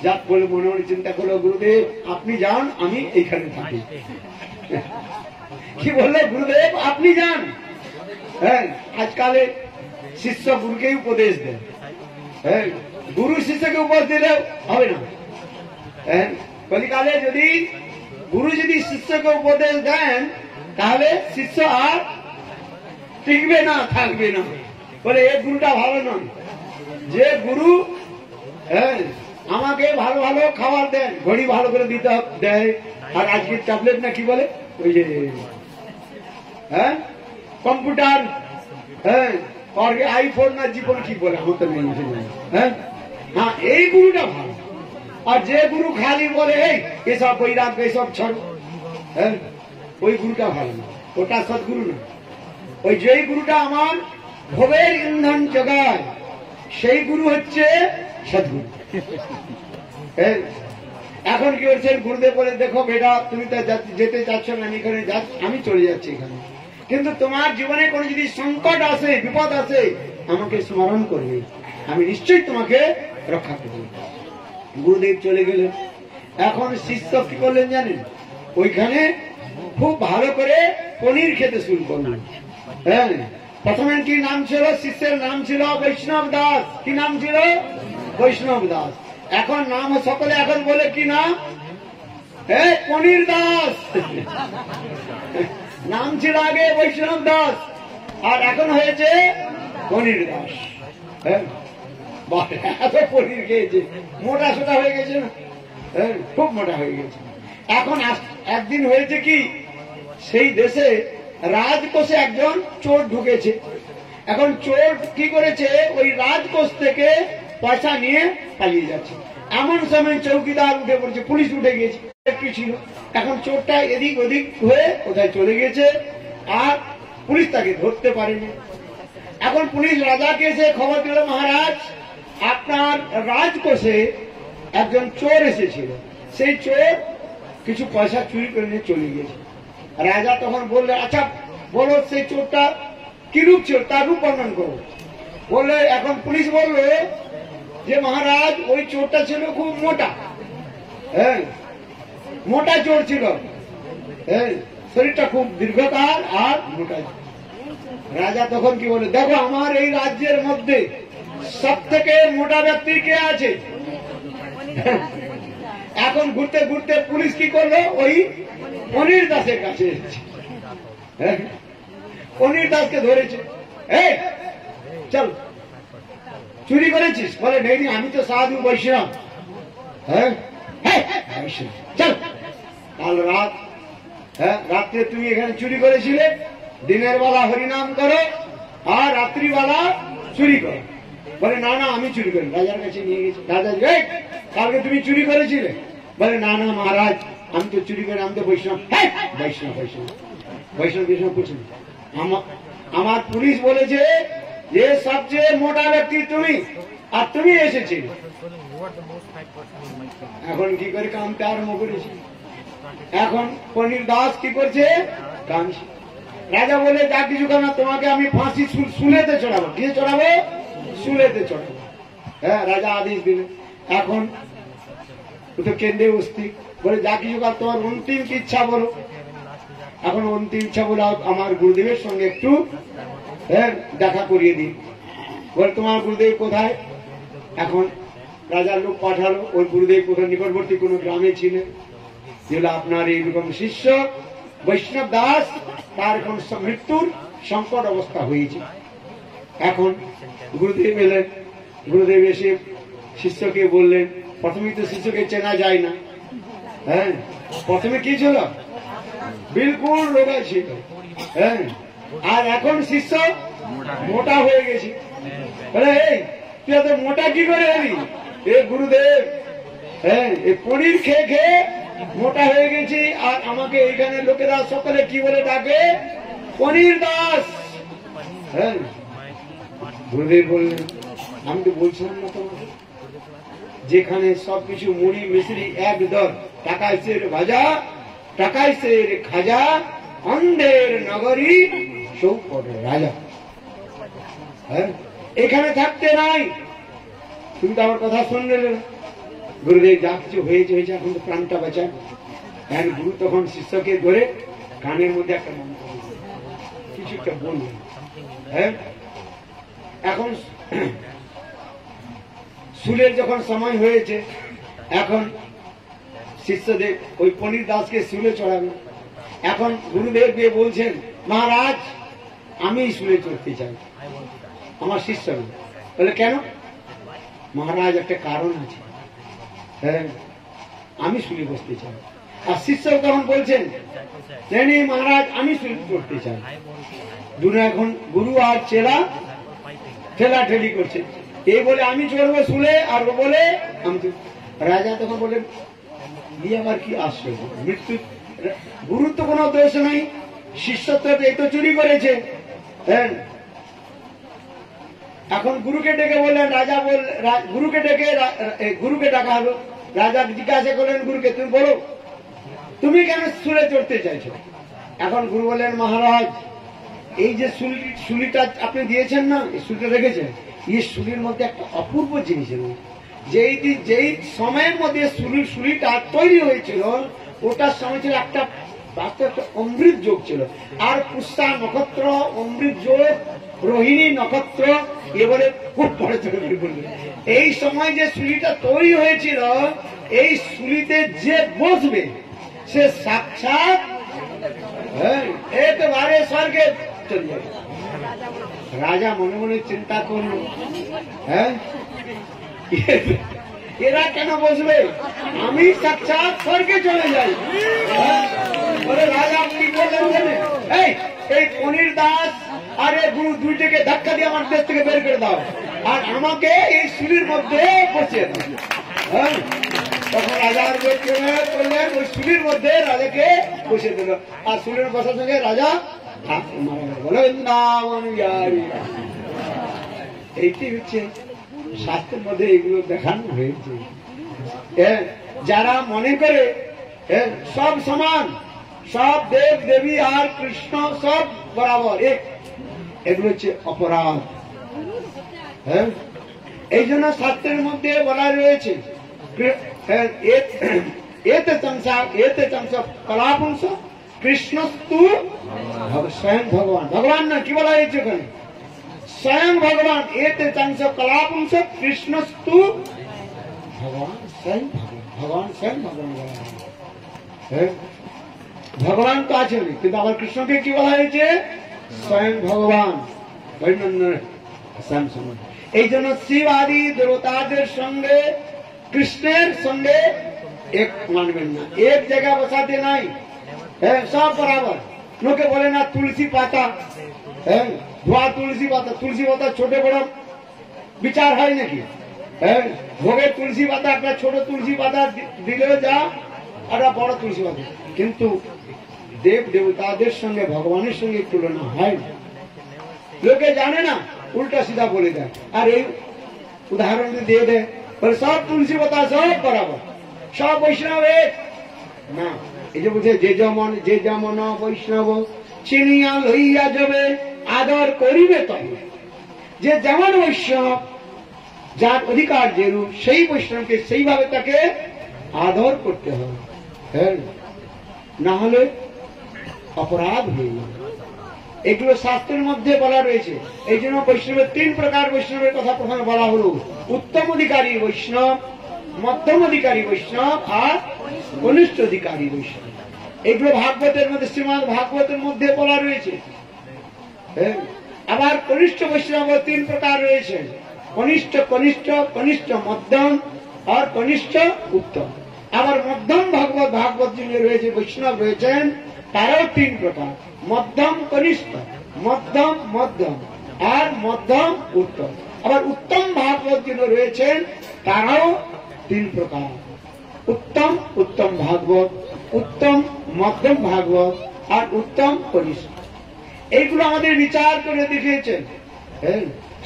যাক বলে মনে মনে চিন্তা করলো, গুরুদেব আপনি যান, আমি এইখানে থাকি। কি বললে? গুরুদেব আপনি যান। হ্যাঁ, আজকালে শিষ্য গুরুকে উপদেশ দেয়, হ্যাঁ গুরু শিষ্যকে উপদেশ দিলেও হবে না। হ্যাঁ, কলিকালে যদি গুরু যদি শিষ্যকে উপদেশ দেন তাহলে শিষ্য আর টিকবে না, থাকবে না। বলে এই গুরুটা ভালো নয়। যে গুরু হ্যাঁ আমাকে ভালো ভালো খাবার দেন, ঘড়ি ভালো করে দিতে দেয়, আর আজকের ট্যাবলেট না কি বলে ওই যে হ্যাঁ কম্পিউটার, হ্যাঁ আইফোন না জীবন কি বলে আমার তো নেই, হ্যাঁ হ্যাঁ এই গুরুটা ভালো। আর যে গুরু খালি বলে এই এসব বৈরাগ এসব ছাড়ো, হ্যাঁ ওই গুরুটা ভালো না, ওটা সদ্গুরু না। ওই যেই গুরুটা আমার ভবের ইন্ধন জোগায় সেই গুরু হচ্ছে সদ্গুরু। এখন কি বলছেন গুরুদেব বলে, দেখো বেটা তুমি তো যেতে চাচ্ছ না, আমি চলে যাচ্ছি এখানে, কিন্তু তোমার জীবনে কোনো যদি সংকট আসে, বিপদ আসে, আমাকে স্মরণ করবে, আমি নিশ্চয়ই তোমাকে রক্ষা করব। গুরুদেব চলে গেলেন। এখন শিষ্য কি করলেন জানেন? ওইখানে খুব ভালো করে পনির খেতে শুরু করলেন। হ্যাঁ, প্রথমে কি নাম ছিল? শিষ্যের নাম ছিল বৈষ্ণব দাস। কি নাম ছিল? বৈষ্ণব দাস। এখন নাম সকলে এখন বলে কি নাম? পনির দাস। নাম ছিল আগে বৈষ্ণব দাস, আর এখন হয়েছে পনির দাস। হ্যাঁ, এত পনির খেয়েছে, মোটা সোটা হয়ে গেছে না, খুব মোটা হয়ে গেছে। এখন একদিন হয়েছে কি, সেই দেশে রাজকোষে একজন চোর ঢুকেছে। এখন চোর কি করেছে, ওই রাজকোষ থেকে পয়সা নিয়ে পালিয়ে যাচ্ছে। এমন সময় চৌকিদার উঠে পড়েছে, পুলিশ উঠে গেছে, একটু ছিল। এখন চোরটা এদিক ওদিক হয়ে কোথায় চলে গেছে, আর পুলিশ তাকে ধরতে পারেনি। এখন পুলিশ রাজাকে এসে খবর দিল, মহারাজ আপনার রাজকোষে একজন চোর এসেছিল, সেই চোর কিছু পয়সা চুরি করে নিয়ে চলে গেছে। রাজা তখন বললে, আচ্ছা বলো সেই চোরটা কি রূপ ছিল, তার রূপ বর্ণন করো। বললে, এখন পুলিশ বলল যে মহারাজ ওই চোরটা ছিল খুব মোটা, হ্যাঁ মোটা চোর ছিল, হ্যাঁ শরীরটা খুব দীর্ঘকাল আর মোটা। রাজা তখন কি বলে, দেখো আমার এই রাজ্যের মধ্যে সব থেকে মোটা ব্যক্তি কে আছে? এখন ঘুরতে ঘুরতে পুলিশ কি করলো, ওই পনির দাসের কাছে এসেছে। পনির দাসকে ধরেছে, চল চুরি করেছিস? বলে নেই, আমি তো সাধু বৈষ্ণব। হ্যাঁ চল, কাল রাত রাত্রে তুমি এখানে চুরি করেছিলে, দিনের বেলা হরিনাম করো আর রাত্রিবেলা চুরি করো। বলে না না আমি চুরি করি। রাজার কাছে নিয়ে গেছি। রাজা, কালকে তুমি চুরি করেছিলে? বলে না না মহারাজ আমি তো চুরি করি, আমি তো বৈষ্ণব। বৈষ্ণব বৈষ্ণব বৈষ্ণব বৈষ্ণব করছি। আমার পুলিশ বলেছে যে সবচেয়ে মোটা ব্যক্তি তুমি, আর তুমি এসেছিলে। এখন কি করে কামতে আরম্ভ করেছি। এখন পনির দাস কি করছে, কাঁদছে। রাজা বলে, যা কিছু কেন, তোমাকে আমি ফাঁসি শুলেতে চড়াবো। কি চড়াবো? শুলেতে চড়াবো। হ্যাঁ, রাজা আদেশ দিলেন। এখন তো কেন্দ্রে উপস্থিত বলে, যা কিছু কাল তোমার অন্তিম ইচ্ছা বলো। এখন অন্তিম ইচ্ছা বলে আমার গুরুদেবের সঙ্গে একটু দেখা করিয়ে দিই। বলে তোমার গুরুদেব কোথায়? এখন রাজার লোক পাঠালো, ওর গুরুদেব কোথায় নিকটবর্তী কোনো গ্রামে ছিলেন। যেগুলো আপনার এইরকম শিষ্য বৈষ্ণব দাস, তার এখন মৃত্যুর সংকট অবস্থা হয়েছে। এখন গুরুদেব এলেন, গুরুদেব এসে শিষ্যকে বললেন, প্রথমেই তো শিষ্যকে চেনা যায় না, প্রথমে কি ছিল? বিলকুল রোগা ছিল, আর এখন শিষ্য মোটা হয়ে গেছে। তুই এত মোটা কি করে এলি? এ গুরুদেব, এই পনির খেয়ে খেয়ে মোটা হয়ে গেছি, আর আমাকে এইখানে লোকেরা সকালে কি বলে ডাকে? পনির দাস। গুরুদেব বললেন, আমি তো বলছিলাম না তোমাকে, যেখানে সবকিছু মুড়ি মিশ্রি এক দর, টাকায় সের ভাজা, টাকায় সের খাজা, অন্ধের নগরী চৌপটে রাজা। এখানে থাকতে নাই। তুমি তো আমার কথা শুনলে না। গুরুদেব যা কিছু হয়েছে হয়েছে, এখন তো প্রাণটা বাঁচান। গুরু তখন শিষ্যকে ধরে কানের মধ্যে একটা মন্ত্র কিছু একটা বললেন। এখন শুলের যখন সময় হয়েছে, এখন শিষ্যদেব ওই পনির দাসকে শুলে চড়াবে। এখন গুরুদেব গিয়ে বলছেন, মহারাজ আমি শুলে চড়তে চাই, আমার শিষ্য। বলে কেন? মহারাজ একটা কারণ আছে, আমি শুলে বসতে চাই। আর শিষ্য তখন বলছেন, নেই মহারাজ আমি শুলে চড়তে চাই। দুটো এখন গুরু আর চেলা ঠেলা ঠেলি করছে, এই বলে আমি চড়বো শুলে, আর ও বলে আমি। রাজা তখন বলেন, দিয়ে আবার কি আসবে? মৃত্যু, গুরুর তো কোনো দোষ নাই, শিষ্যত্ব এই তো চুরি করেছে। এখন গুরুকে ডেকে বললেন, রাজা গুরুকে ডাকা হলো। রাজা জিজ্ঞাসা করলেন গুরুকে, তুমি বলো তুমি কেন শুলে চড়তে চাইছো? এখন গুরু বললেন, মহারাজ এই যে শুলিটা আপনি দিয়েছেন না, এই শুলিটা রেখেছেন, এই শুলির মধ্যে একটা অপূর্ব জিনিস রয়েছে। যেই সময়ের মধ্যে শুলিটা তৈরি হয়েছিল, ওটার সময় ছিল একটা অমৃত যোগ ছিল। আর পুষ্পা নক্ষত্র, অমৃত যোগ, রোহিণী নক্ষত্র, এ বলে খুব বড় চলে বলবে। এই সময় যে শুলিটা তৈরি হয়েছিল, এই শুলিতে যে বসবে সে সাক্ষাৎ একেবারে স্বর্গে চলে যাবে। রাজা মনে মনে চিন্তা করল, এরা কেন বসবে? আমি সাক্ষাৎ স্বর্গে চলে যাই। বলে রাজা কি বললেন, এই পনির দাস আর এই গুরু দুইটাকে ধাক্কা দিয়ে আমার দেশ থেকে বের করে দাও, আর আমাকে এই শুলির মধ্যে বসিয়ে দাও। তখন রাজার করলেন, ওই শুলির মধ্যে রাজাকে বসিয়ে দিল। আর শুলির বসার সঙ্গে রাজা এইটি হচ্ছে শাস্ত্রের মধ্যে এগুলো দেখানো হয়েছে। যারা মনে করে সব সমান, সব দেব দেবী আর কৃষ্ণ সব বরাবর এক, এগুলো হচ্ছে অপরাধ। এই জন্য শাস্ত্রের মধ্যে বলা রয়েছে, এতে চংসা কলাপুংস কৃষ্ণস্তু স্বয়ং ভগবান। ভগবান না, কি বলা হয়েছে ওখানে? স্বয়ং ভগবান। এতে চংস কলাপুংস কৃষ্ণস্তু ভগবান স্বয়ং ভগবান। স্বয়ং ভগবান ভগবান তো আছে, কিন্তু আবার কৃষ্ণকে কি বলা হয়েছে? স্বয়ং ভগবান। এই জন্য শিব আদি দেবতাদের সঙ্গে কৃষ্ণের সঙ্গে এক মানবেন না, এক জায়গায় বসাতে নাই। সব বরাবর। লোকে বলে না তুলসী পাতা, ধোয়া তুলসী পাতা, তুলসী পাতা ছোট বড় বিচার হয় নাকি? ভোগের তুলসী পাতা, একটা ছোট তুলসী পাতা দিলেও যা, একটা বড় তুলসী পাতা। কিন্তু দেব দেবতাদের সঙ্গে ভগবানের সঙ্গে তুলনা হয় না। লোকে জানে না, উল্টা সিধা বলে দেয়। আর এই উদাহরণ দিয়ে দেয়, বলে সব তুলসী পাতা সব বরাবর, সব বৈষ্ণব এক না। এই যে বলছে, যে যেমন বৈষ্ণব চিনিয়া লইয়া যাবে আদর করিবে তবে। যে যেমন বৈষ্ণব, যার অধিকার যেরূপ, সেই বৈষ্ণবকে সেইভাবে তাকে আদর করতে হবে। না হলে অপরাধ হয়ে যাবে। এগুলো শাস্ত্রের মধ্যে বলা রয়েছে। এই জন্য বৈষ্ণবের 3 প্রকার বৈষ্ণবের কথা প্রথমে বলা হলো, উত্তম অধিকারী বৈষ্ণব, মধ্যম অধিকারী বৈষ্ণব আর কনিষ্ঠ অধিকারী বৈষ্ণব। এগুলো ভাগবতের মধ্যে, শ্রীমদ্ ভাগবতের মধ্যে বলা রয়েছে। আবার কনিষ্ঠ বৈষ্ণব 3 প্রকার রয়েছে, কনিষ্ঠ কনিষ্ঠ, কনিষ্ঠ মধ্যম আর কনিষ্ঠ উত্তম। আবার মধ্যম ভাগবত যিনি রয়েছে, বৈষ্ণব রয়েছেন, তারাও 3 প্রকার, মধ্যম কনিষ্ঠ, মধ্যম মধ্যম আর মধ্যম উত্তম। আবার উত্তম ভাগবত যিনি রয়েছেন, তারাও 3 প্রকার, উত্তম উত্তম ভাগবত, উত্তম মধ্যম ভাগবত আর উত্তম কনিষ্ঠ। এইগুলো আমাদের বিচার করে দেখিয়েছেন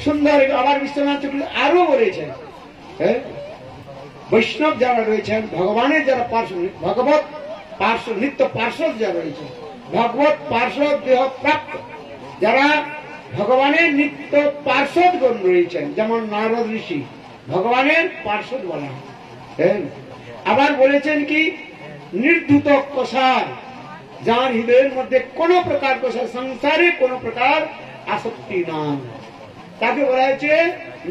সুন্দর। আবার বিশ্বনাথ চক্রবর্তী আরো বলেছেন, বৈষ্ণব যারা রয়েছেন, ভগবানের যারা পার্শ্বদ, ভগবত পার্শ্বদ, নিত্য পার্শ্বদ যারা রয়েছেন, ভগবত পার্শ্বদ দেহ প্রাপ্ত যারা ভগবানের নিত্য পার্শ্বদ গণ রয়েছেন, যেমন নারদ ঋষি ভগবানের পার্শ্বদ বলা হয়। আবার বলেছেন কি, নির্ধূত কষায়, যার হৃদয়ের মধ্যে কোন প্রকার কষায়, সংসারে কোন প্রকার আসক্তি নাই, তাকে বলা হয়েছে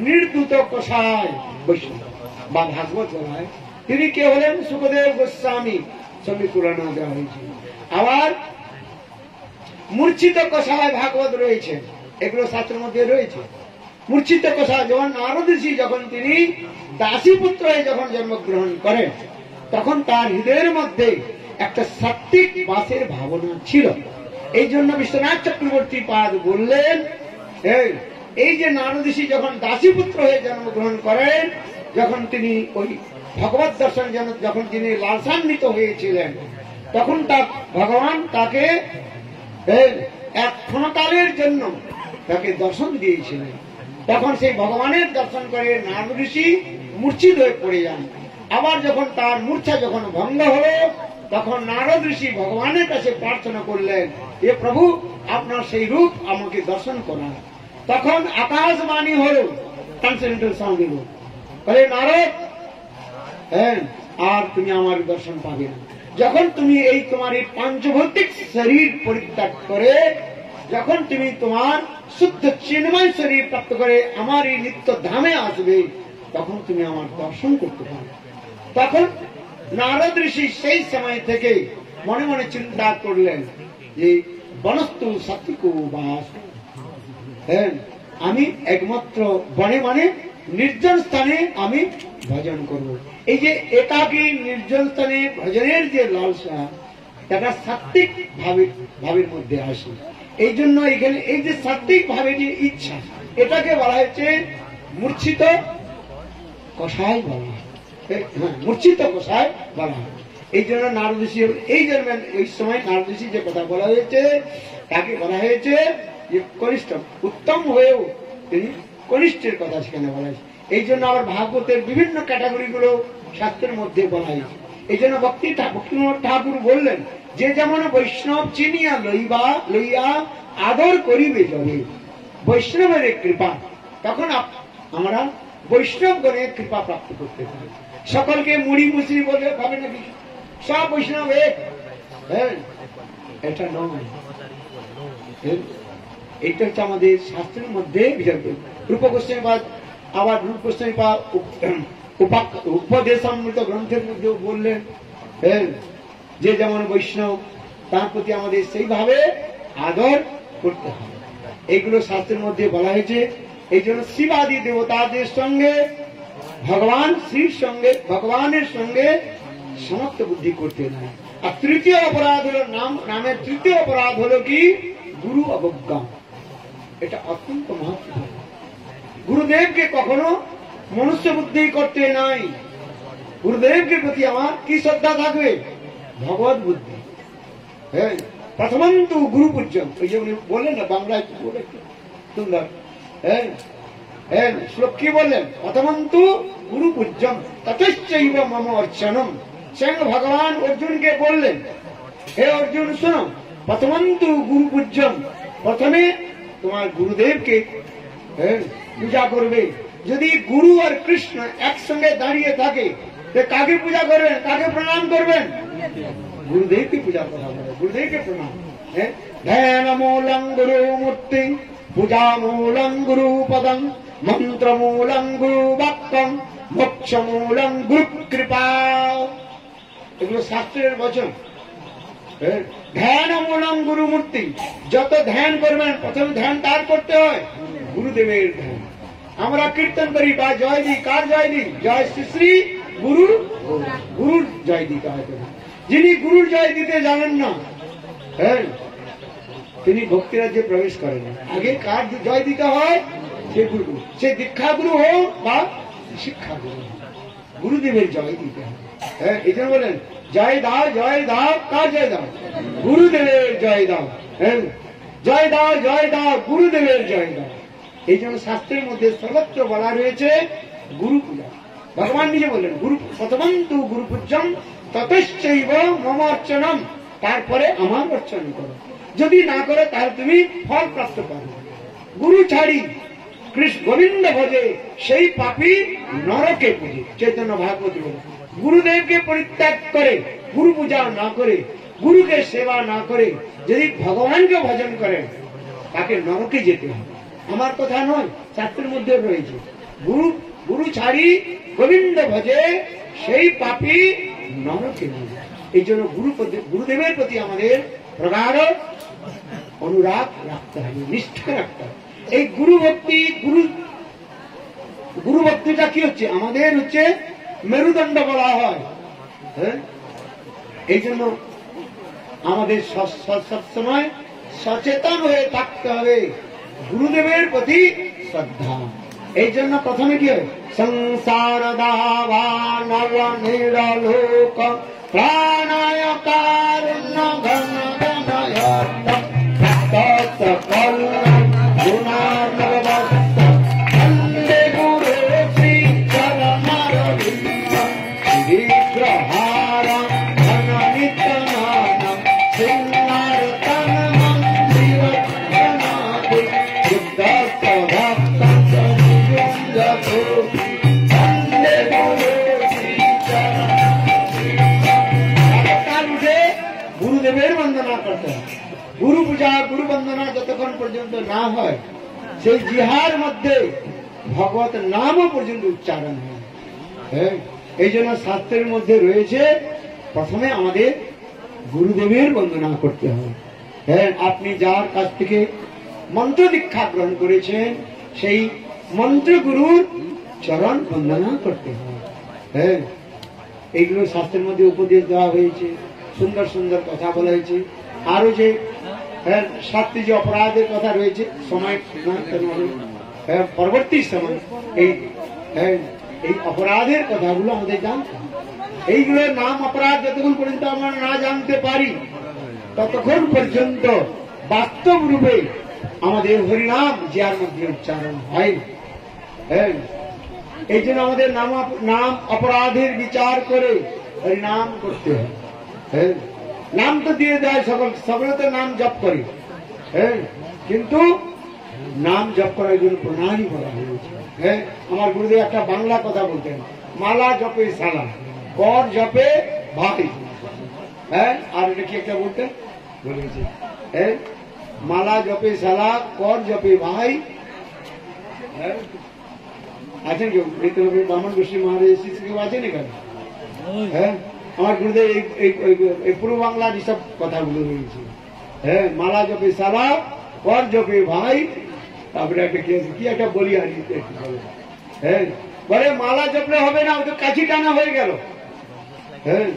নির্ধূত কষায় বৈষ্ণব বা ভাগবত বলা হয়। তিনি কে হলেন? সুখদেব গোস্বামী, ছবি পুরানো দেওয়া হয়েছে। আবার মূর্ছিত কষায় ভাগবত রয়েছে, এগুলো শাস্ত্রের মধ্যে রয়েছে। মূর্ছিত কষায়, যেমন নারদ ঋষি যখন তিনি দাসীপুত্র হয়ে যখন জন্মগ্রহণ করেন, তখন তার হৃদয়ের মধ্যে একটা সাত্বিক বাসের ভাবনা ছিল। এই জন্য বিশ্বনাথ চক্রবর্তী পাদ বললেন, এই যে নারদ ঋষি যখন দাসীপুত্র হয়ে জন্মগ্রহণ করেন, যখন তিনি ওই ভগবত দর্শন যখন তিনি লালসান্বিত হয়েছিলেন, তখন ভগবান তাকে এক ক্ষণকালের জন্য তাকে দর্শন দিয়েছিলেন। তখন সেই ভগবানের দর্শন করে নারদ ঋষি মূর্ছিত হয়ে পড়ে যান। আবার যখন তার মূর্ছা যখন ভঙ্গ হল, তখন নারদ ঋষি ভগবানের কাছে প্রার্থনা করলেন, হে প্রভু, আপনার সেই রূপ আমাকে দর্শন করান। তখন আকাশবাণী হল, ট্রান্সেন্ডেন্টাল সাউন্ড হল, বলে নারদ, আর তুমি আমার দর্শন পাবে না। যখন তুমি এই তোমার এই পাঞ্চভৌতিক শরীর পরিত্যাগ করে, যখন তুমি তোমার শুদ্ধ চিন্ময় শরীর প্রাপ্ত করে আমার এই নিত্য ধামে আসবে, তখন তুমি আমার দর্শন করতে পারবে। তখন নারদ ঋষি সেই সময় থেকে মনে মনে চিন্তা করলেন যে বনস্তু সাত্বিকো বাস, আমি একমাত্র বনে মানে নির্জন স্থানে আমি ভজন করব। এই যে একাকী নির্জন স্থানে ভজনের যে লালসা, এটা সাত্বিক ভাবের মধ্যে আসে। এই জন্য এখানে এই যে সাত্বিক ভাবে যে ইচ্ছা, এটাকে বলা হয়েছে মূর্ছিত কষায় বলা হয়। মূর্ছিত কষায় বলা হয়। এই জন্য নারদ ঋষি, এই জন্য ওই সময় নারদ ঋষি যে কথা বলা হয়েছে, তাকে বলা হয়েছে যে কনিষ্ঠ, উত্তম হয়েও তিনি কনিষ্ঠের কথা সেখানে বলা হয়েছে। এই জন্য আবার ভাগবতের বিভিন্ন ক্যাটাগরি গুলো শাস্ত্রের মধ্যে বলা হয়েছে। এই জন্য ভক্তিনাথ ঠাকুর বললেন, যে যেমন বৈষ্ণব চিনিয়া লইয়া আদর করিবে যাবে বৈষ্ণবের কৃপা, তখন আমরা বৈষ্ণবগণের কৃপা প্রাপ্ত করতে পারি। সকলকে মুড়ি মুসরি বলে ভাবে নাকি সব বৈষ্ণব এক, এটা নয়। এটা হচ্ছে আমাদের শাস্ত্রের মধ্যে বিচার করি। রূপ গোস্বামীপাদ, আবার রূপ গোস্বামীপাদ উপদেশামৃত গ্রন্থের মধ্যেও বললেন, যে যেমন বৈষ্ণব তার প্রতি আমাদের সেইভাবে আদর করতে হবে। এইগুলো শাস্ত্রের মধ্যে বলা হয়েছে। এই জন্য শিবাদি দেবতাদের সঙ্গে ভগবান শ্রীর সঙ্গে, ভগবানের সঙ্গে সমস্ত বুদ্ধি করতে নাই। আর তৃতীয় অপরাধ হলো নামের তৃতীয় অপরাধ হলো কি, গুরু অবজ্ঞা। এটা অত্যন্ত মহত্বপূর্ণ। গুরুদেবকে কখনো মনুষ্য বুদ্ধি করতে নাই। গুরুদেবকে প্রতি আমার কি শ্রদ্ধা থাকবে? ভগবত বুদ্ধি। প্রথমন্তু গুরু পূজ্যম, ওই যে উনি বললেন না বাংলায়, সুন্দর শ্লোক কি বললেন? প্রথমন্তু গুরু পূজ্যম ততশ্চৈব মম অর্চনম। স্বয়ং ভগবান অর্জুনকে বললেন, হে অর্জুন শোনো, প্রথমন্তু গুরু পূজ্যম, প্রথমে তোমার গুরুদেবকে পূজা করবে। যদি গুরু আর কৃষ্ণ একসঙ্গে দাঁড়িয়ে থাকে, কাকে পূজা করবেন, কাকে প্রণাম করবেন? গুরুদেবকে পূজা করা হবে, গুরুদেবকে প্রণাম। ধ্যান মূলং গুরু মূর্তি, পূজা মূলং গুরু পদম, মন্ত্র মূলং গুরু বাক্যম, মোক্ষ মূলং গুরু কৃপা। এগুলো শাস্ত্রের বচন। ধ্যান মূলং গুরু মূর্তি, যত ধ্যান করবেন প্রথমে ধ্যান তার করতে হয় গুরুদেবের ধ্যান। আমরা কীর্তন করি বা জয় দিই, কার জয় দিই? জয় শ্রী শ্রী গুরু, গুরুর জয় দিতে হয়। যিনি গুরুর জয় দিতে জানেন না, হ্যাঁ, তিনি ভক্তিরাজ্যে প্রবেশ করেন না। আগে কার জয় দিতে হয়? সে গুরু, সে দীক্ষাগুরু হোক বা শিক্ষাগুরু, গুরুদেবের জয় দিতে হয়। হ্যাঁ, এই জন্য বলেন জয় দাও, জয় দাও। কার জয় দাও? গুরুদেবের জয় দাও। হ্যাঁ, জয় দাও, জয় দাও, গুরুদেবের জয় দাও। এই জন্য শাস্ত্রের মধ্যে সর্বত্র বলা রয়েছে গুরু পূজা। ভগবান নিজে বললেন গুরু প্রথমন্তু গুরু পূজ্যম ততশ্চৈব মম অর্চনম, তারপরে আমার অর্চন করো। যদি না করে তাহলে তুমি ফল প্রাপ্ত পাবে। গুরু ছাড়ি কৃষ্ণ গোবিন্দ ভজে, সেই পাপী নরকে পূজে। চৈতন্য ভাগবত বলে গুরুদেবকে পরিত্যাগ করে, গুরু পূজা না করে, গুরুকে সেবা না করে যদি ভগবানকে ভজন করেন তাকে নরকে যেতে হবে। আমার কথা নয়, শাস্ত্রের মধ্যে রয়েছে গুরু গুরু ছাড়ি গোবিন্দ ভজে, সেই পাপী নরকে যাবে। এই জন্য গুরুদেবের প্রতি আমাদের প্রগাঢ় অনুরাগ রাখতে হবে, নিষ্ঠা রাখতে হবে। এই গুরু ভক্তি, গুরু ভক্তিটা কি হচ্ছে? আমাদের হচ্ছে মেরুদণ্ড বলা হয়। হ্যাঁ, এই জন্য আমাদের সবসময় সচেতন হয়ে থাকতে হবে গুরুদেবের প্রতি শ্রদ্ধা। এই জন্য প্রথমে কি হয়? সংসার দাবানব নিরলোক প্রাণায় কারুণ্য ঘন ঘনয় তৎকল গুণার্ণবস্ত বন্দে গুরু শ্রী চরণারবিন্দ বিগ্রহার ঘন নিত্যনাম সিংহারতন মন্দির ঘনাদি শুদ্ধ ভক্ত গুরুদেবের বন্দনা করতে হয়। গুরু পূজা, গুরু বন্দনা যতক্ষণ পর্যন্ত না হয়, সেই জিহার মধ্যে ভগবত নামও পর্যন্ত উচ্চারণ হয়। হ্যাঁ, এই জন্য শাস্ত্রের মধ্যে রয়েছে প্রথমে আমাদের গুরুদেবের বন্দনা করতে হবে। হ্যাঁ, আপনি যার কাছ থেকে মন্ত্র দীক্ষা গ্রহণ করেছেন সেই মন্ত্র গুরুর চরণ বন্দনা করতে হবে। হ্যাঁ, এইগুলো শাস্ত্রের মধ্যে উপদেশ দেওয়া হয়েছে, সুন্দর সুন্দর কথা বলা হয়েছে। আরো যে হ্যাঁ শাস্তি যে অপরাধের কথা রয়েছে, সময় হ্যাঁ পরবর্তী সময় এই এই অপরাধের কথাগুলো আমাদের জানতে হবে। এইগুলো নাম অপরাধ যতক্ষণ পর্যন্ত আমরা না জানতে পারি ততক্ষণ পর্যন্ত বাস্তব রূপে আমাদের হরিনাম জিয়ার মধ্যে উচ্চারণ হয়। হ্যাঁ, এই জন্য আমাদের নাম অপরাধের বিচার করে হরিনাম করতে হয়। হ্যাঁ, নাম তো দিয়ে দেয়, সকলে তো নাম জপ করে। হ্যাঁ, কিন্তু নাম জপ করার জন্য প্রণালী বলা হয়েছে। হ্যাঁ, আমার গুরুদেব একটা বাংলা কথা বলতেন, মালা জপে সালা, কর জপে ভাই। হ্যাঁ, আর এটা কি একটা বলতেন বলেছে, হ্যাঁ, মালা জপে সালা, কর জপে ভাই। হ্যাঁ, আছেন কেউ? ব্রাহ্মণ গোষ্ঠী মহারাজ কেউ আছেন এখানে? হ্যাঁ, আমার গুরুদেব এই পূর্ব বাংলার এইসব কথাগুলো রয়েছে। হ্যাঁ, মালা জপে সালা, কর জপে ভাই। তারপরে একটা কি একটা বলি আর হ্যাঁ, বলে মালা জপলে হবে না, ওদের কাছি টানা হয়ে গেল। হ্যাঁ,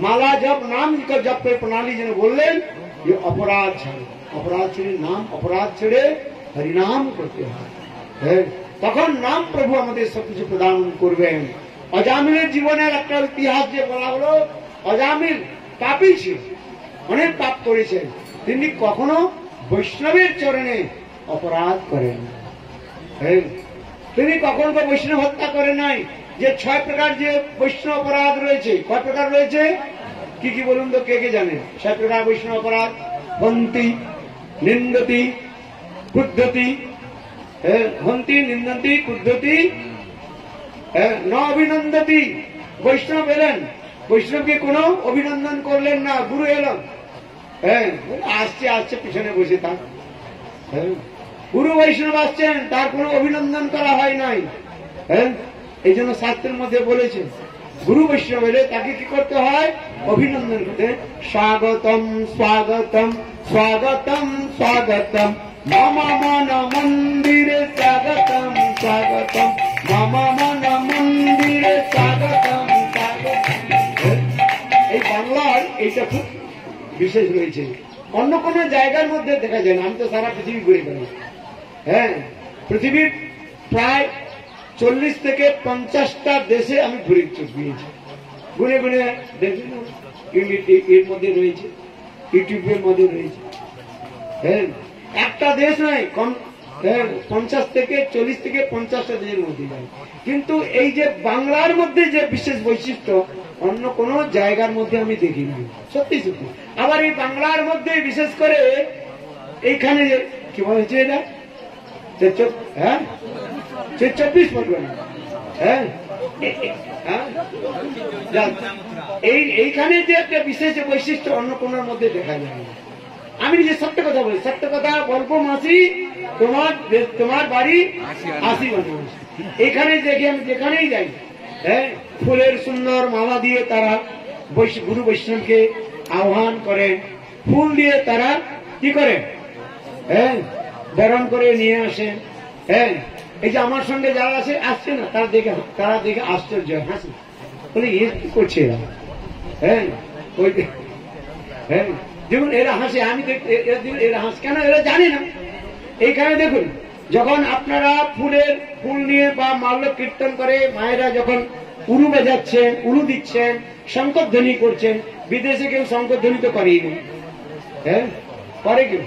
মালা জপ নাম জপে প্রণালী যেন বললেন যে অপরাধ ছাড়ে, অপরাধ ছেড়ে নাম, অপরাধ ছেড়ে হরিনাম করতে হয়। হ্যাঁ, তখন নাম প্রভু আমাদের সবকিছু প্রদান করবেন। অজামিলের জীবনের একটা ইতিহাস যে বলা হলো, অজামিল পাপী ছিল, অনেক পাপ করেছেন, তিনি কখনো বৈষ্ণবের চরণে অপরাধ করেন। তিনি কখনো তো বৈষ্ণব হত্যা করে নাই। যে 6 প্রকার যে বৈষ্ণব অপরাধ রয়েছে, কয় প্রকার রয়েছে কি কি বলুন তো, কে কে জানেন? 6 প্রকার বৈষ্ণব অপরাধ: হন্তি, নিন্দতি, কুদ্ধতি। হন্তি, নিন্দতি, কুদ্ধতি, ন অভিনন্দতি। বৈষ্ণব এলেন, বৈষ্ণবকে কোনো অভিনন্দন করলেন না, গুরু এলেন, হ্যাঁ, আসছে আসছে পিছনে বসে থাক। হ্যাঁ, গুরু বৈষ্ণব আসছেন, তার কোনো অভিনন্দন করা হয় নাই। হ্যাঁ, এই জন্য শাস্ত্রের মধ্যে বলেছে গুরু বৈষ্ণব এলে তাকে কি করতে হয়? অভিনন্দন করতে। স্বাগতম স্বাগতম স্বাগতম স্বাগতম মম মন মন্দিরে স্বাগতম স্বাগতম মম মন মন্দিরে স্বাগতম স্বাগতম। এই বাংলার এইটা খুব বিশেষ রয়েছে, অন্য কোন জায়গার মধ্যে দেখা যায় না। আমি তো সারা পৃথিবী ঘুরে বেড়াই। হ্যাঁ, পৃথিবীর প্রায় 40 থেকে 50টা দেশে আমি ঘুরে গিয়েছি। গুনে গুনে দেখুন, এর মধ্যে রয়েছে, ইউটিউবের মধ্যে রয়েছে। হ্যাঁ, একটা দেশ নয়, 50 থেকে 40 থেকে 50টা দেশের মধ্যে যায়। কিন্তু এই যে বাংলার মধ্যে যে বিশেষ বৈশিষ্ট্য অন্য কোন জায়গার মধ্যে আমি দেখি না, সত্যি সত্যি। আবার এই বাংলার মধ্যে বিশেষ করে এইখানে কি বলেছে এটা, হ্যাঁ 24 পরগনা। হ্যাঁ, এইখানে যে একটা বিশেষ বৈশিষ্ট্য অন্য কোনোর মধ্যে দেখা যায় না। আমি নিজে সত্য কথা বলি, সত্য কথা বলবো মাসি, তোমার বাড়ি আসি মানুষ। এখানে দেখি আমি যেখানেই যাই, হ্যাঁ, ফুলের সুন্দর মালা দিয়ে তারা গুরু বৈষ্ণবকে আহ্বান করেন, ফুল দিয়ে তারা কি করেন, হ্যাঁ, বরণ করে নিয়ে আসেন। হ্যাঁ, এই যে আমার সঙ্গে যারা আসছে না, তারা দেখে আশ্চর্য হাসি, বলে এ কি করছে এরা। হ্যাঁ, ওই হ্যাঁ, যেমন এরা হাসে, আমি এরা হাস কেন, এরা জানে না। এইখানে দেখুন, যখন আপনারা ফুল নিয়ে বা মাল্য কীর্তন করে মায়েরা যখন উলু বাজাচ্ছেন, উলু দিচ্ছেন, শঙ্করধ্বনি করছেন, বিদেশে কেউ শঙ্করধ্বনি তো করেই নেই। হ্যাঁ, করে কেউ?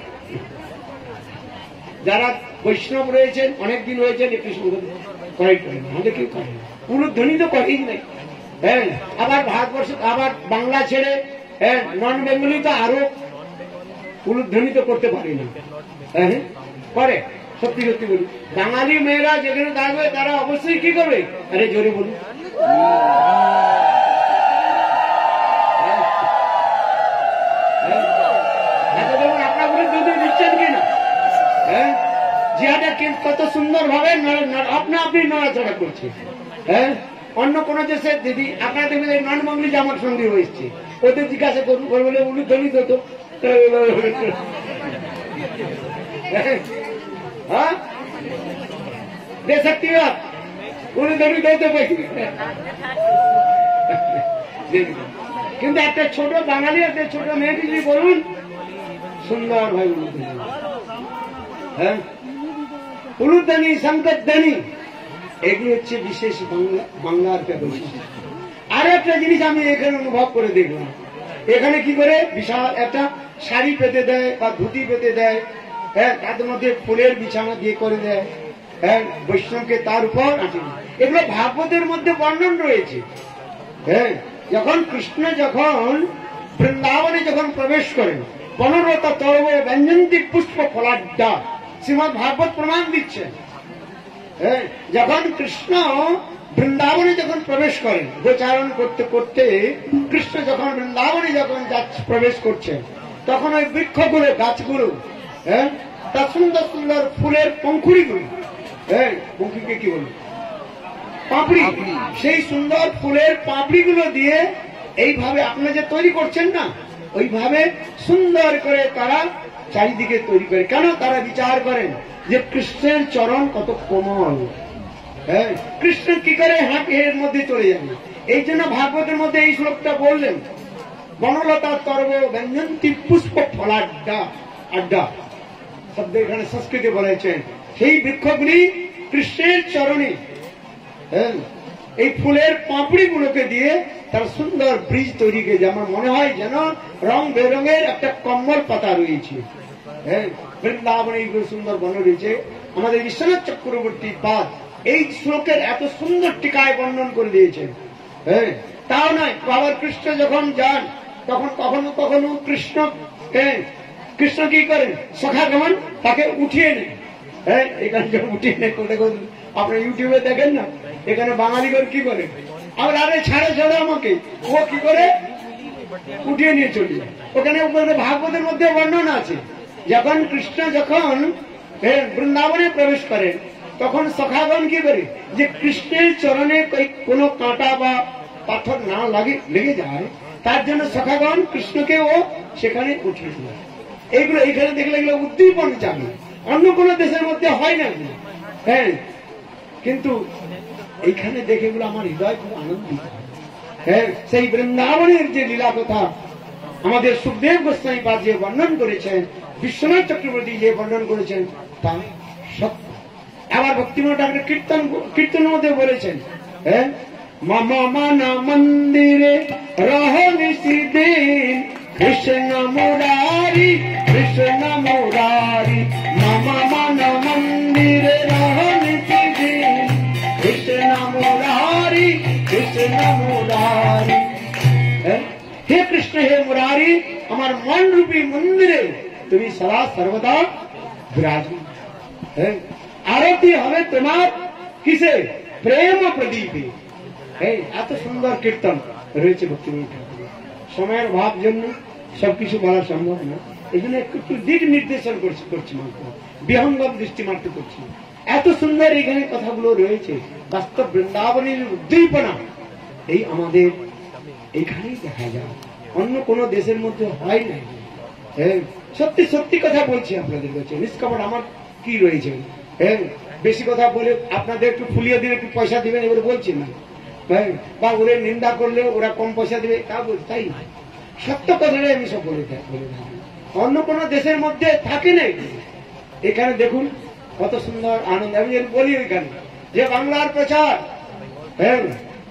যারা বৈষ্ণব রয়েছেন, অনেকদিন রয়েছেন, একটু করে আমাদের কেউ করে না, উলুধ্বনি তো করেই নাই। হ্যাঁ, আবার ভারতবর্ষ, আবার বাংলা ছেড়ে হ্যাঁ নন বেঙ্গলি তো আরো উলুধ্বনি তো করতে পারি না। হ্যাঁ, করে, সত্যি সত্যি বলি। বাঙালি মেয়েরা যেখানে থাকবে তারা অবশ্যই কি করবে, আরে জোরে বলুন। আপনার যদি দিচ্ছেন কিনা, হ্যাঁ, জিহাটা কত সুন্দর ভাবে আপনি নড়াচড়া করছে। হ্যাঁ, অন্য কোন দেশের দিদি আপনারা দেখবেন নন বাঙালি জামার সঙ্গে হয়েছে, ওদের জিজ্ঞাসা করুন, বলে উলুধ্বনি তো হ্যাঁ, দেখতে উলুধ্বনি দিতে পারি। কিন্তু একটা ছোট বাঙালি, একটা ছোট মেয়েকে যদি বলুন সুন্দর ভাই উলুধ্বনি, হ্যাঁ, উলুধ্বনি, শঙ্করধ্বনি, এগুলো হচ্ছে বিশেষ বাংলার একটা বৈশিষ্ট্য। আর একটা জিনিস আমি এখানে অনুভব করে দেখলাম, এখানে কি করে বিশাল একটা শাড়ি পেতে দেয় বা ধুতি পেতে দেয়, হ্যাঁ, তাদের মধ্যে ফুলের বিছানা দিয়ে করে দেয়, হ্যাঁ, বৈষ্ণবকে তার উপর আছে। এগুলো ভাগবতের মধ্যে বর্ণন রয়েছে। হ্যাঁ, যখন কৃষ্ণ যখন বৃন্দাবনে যখন প্রবেশ করেন, বনরতা তরব ব্যঞ্জন্তি পুষ্প ফলাড্ডা, শ্রীমদ ভাগবত প্রমাণ দিচ্ছেন। হ্যাঁ, যখন কৃষ্ণ বৃন্দাবনে যখন প্রবেশ করেন, গোচারণ করতে করতে কৃষ্ণ যখন বৃন্দাবনে যখন প্রবেশ করছেন, তখন ওই বৃক্ষগুলো, গাছগুলো, হ্যাঁ, তার সুন্দর সুন্দর ফুলের পঙ্খুড়িগুলো, হ্যাঁ, পঙ্খুড়িকে কি বলি, পাপড়ি, সেই সুন্দর ফুলের পাপড়িগুলো দিয়ে এইভাবে আপনারা যে তৈরি করছেন না, ওইভাবে সুন্দর করে তারা চারিদিকে তৈরি করে। কেন? তারা বিচার করেন যে কৃষ্ণের চরণ কত কোমল, হ্যাঁ, কৃষ্ণ কি করে হাঁটি এর মধ্যে চলে যাবে। এই জন্য ভাগবতের মধ্যে এই শ্লোকটা বললেন, বনলতা তরব ব্যঞ্জন্তি পুষ্প ফলাড্ডা, আড্ডা শব্দ এখানে সংস্কৃতে বলেছেন। সেই বৃক্ষগুলি কৃষ্ণের চরণে, হ্যাঁ, এই ফুলের পাপড়ি গুলোকে দিয়ে তার সুন্দর ব্রিজ তৈরি করে, যেমন মনে হয় যেন রং বেরঙের একটা কম্বল পাতা রয়েছে। হ্যাঁ, বৃন্দাবনে এইগুলো সুন্দর বন রয়েছে। আমাদের বিশ্বনাথ চক্রবর্তী পাদ এই শ্লোকের এত সুন্দর টিকায় বর্ণন করে দিয়েছেন। হ্যাঁ, তাও নয়, আবার কৃষ্ণ যখন যান তখন কখনো কখনো কৃষ্ণ, হ্যাঁ, কৃষ্ণ কি করেন, সখাগমন, তাকে উঠিয়ে নেন। হ্যাঁ, এখানে যখন উঠিয়ে নেন, আপনার ইউটিউবে দেখেন না, এখানে বাঙালিগর কি করে, আবার আরে ছাড়ে ছাড়ে আমাকে, ও কি করে উঠিয়ে নিয়ে চলে যায়। ওখানে ভাগবতের মধ্যে বর্ণনা আছে, যখন কৃষ্ণ যখন বৃন্দাবনে প্রবেশ করেন তখন সখাগণ কি করে, যে কৃষ্ণের চরণে কোনো কাঁটা বা পাথর না লেগে যায় তার জন্য সখাগণ কৃষ্ণকে ও সেখানে উঠিয়ে দিল। এইগুলো এখানে দেখলে এগুলো উদ্দীপন যাবে, অন্য কোনো দেশের মধ্যে হয় না। হ্যাঁ, কিন্তু এইখানে দেখে এগুলো আমার হৃদয় খুব আনন্দিত। হ্যাঁ, সেই বৃন্দাবনের যে লীলা কথা আমাদের সুখদেব গোস্বামী পাদ যে বর্ণন করেছেন, বিশ্বনাথ চক্রবর্তী যে বর্ণন করেছেন তা সত্য। আবার ভক্তিময় ঠাকুর কীর্তনের মধ্যে বলেছেন, হ্যাঁ, মম মন মন্দিরে রহ নিশিদিন কৃষ্ণ মুরারি কৃষ্ণ মুরারি, মম মন মন্দিরে রহ নিশিদিন কৃষ্ণ মুরারি কৃষ্ণ মুরারি। হে কৃষ্ণ, হে মুরারি, আমার মন রূপী মন্দিরে তুমি সদা সর্বদা বিরাজমান। আরতি হবে তোমার কিসে, প্রেম প্রদীপে। এত সুন্দর কীর্তন রয়েছে ভক্তিময় ঠাকুর। সময়ের ভাব জন্য সবকিছু বলা সম্ভব না, এই জন্য একটু দিক নির্দেশন করছি মাত্র, বিহঙ্গম দৃষ্টি মাত্র করছি। এত সুন্দর এখানে কথাগুলো রয়েছে, বাস্তব বৃন্দাবনের উদ্দীপনা এই আমাদের এখানেই দেখা যায়, অন্য কোন দেশের মধ্যে হয় না। সত্যি সত্যি কথা বলছি আপনাদের কাছে, নিষ্কপট আমার কি রয়েছে। বেশি কথা বলে আপনাদের একটু ফুলিয়ে দিলে একটু পয়সা দিবেন এবারে বলছি না, বা ওদের নিন্দা করলে ওরা কম পয়সা দেবে তা বলছি, তাই না, সত্য কথাটাই আমি সব বলে থাকি। অন্য কোন দেশের মধ্যে থাকে না। এখানে দেখুন কত সুন্দর আনন্দ। আমি বলি ওইখানে যে বাংলার প্রচার,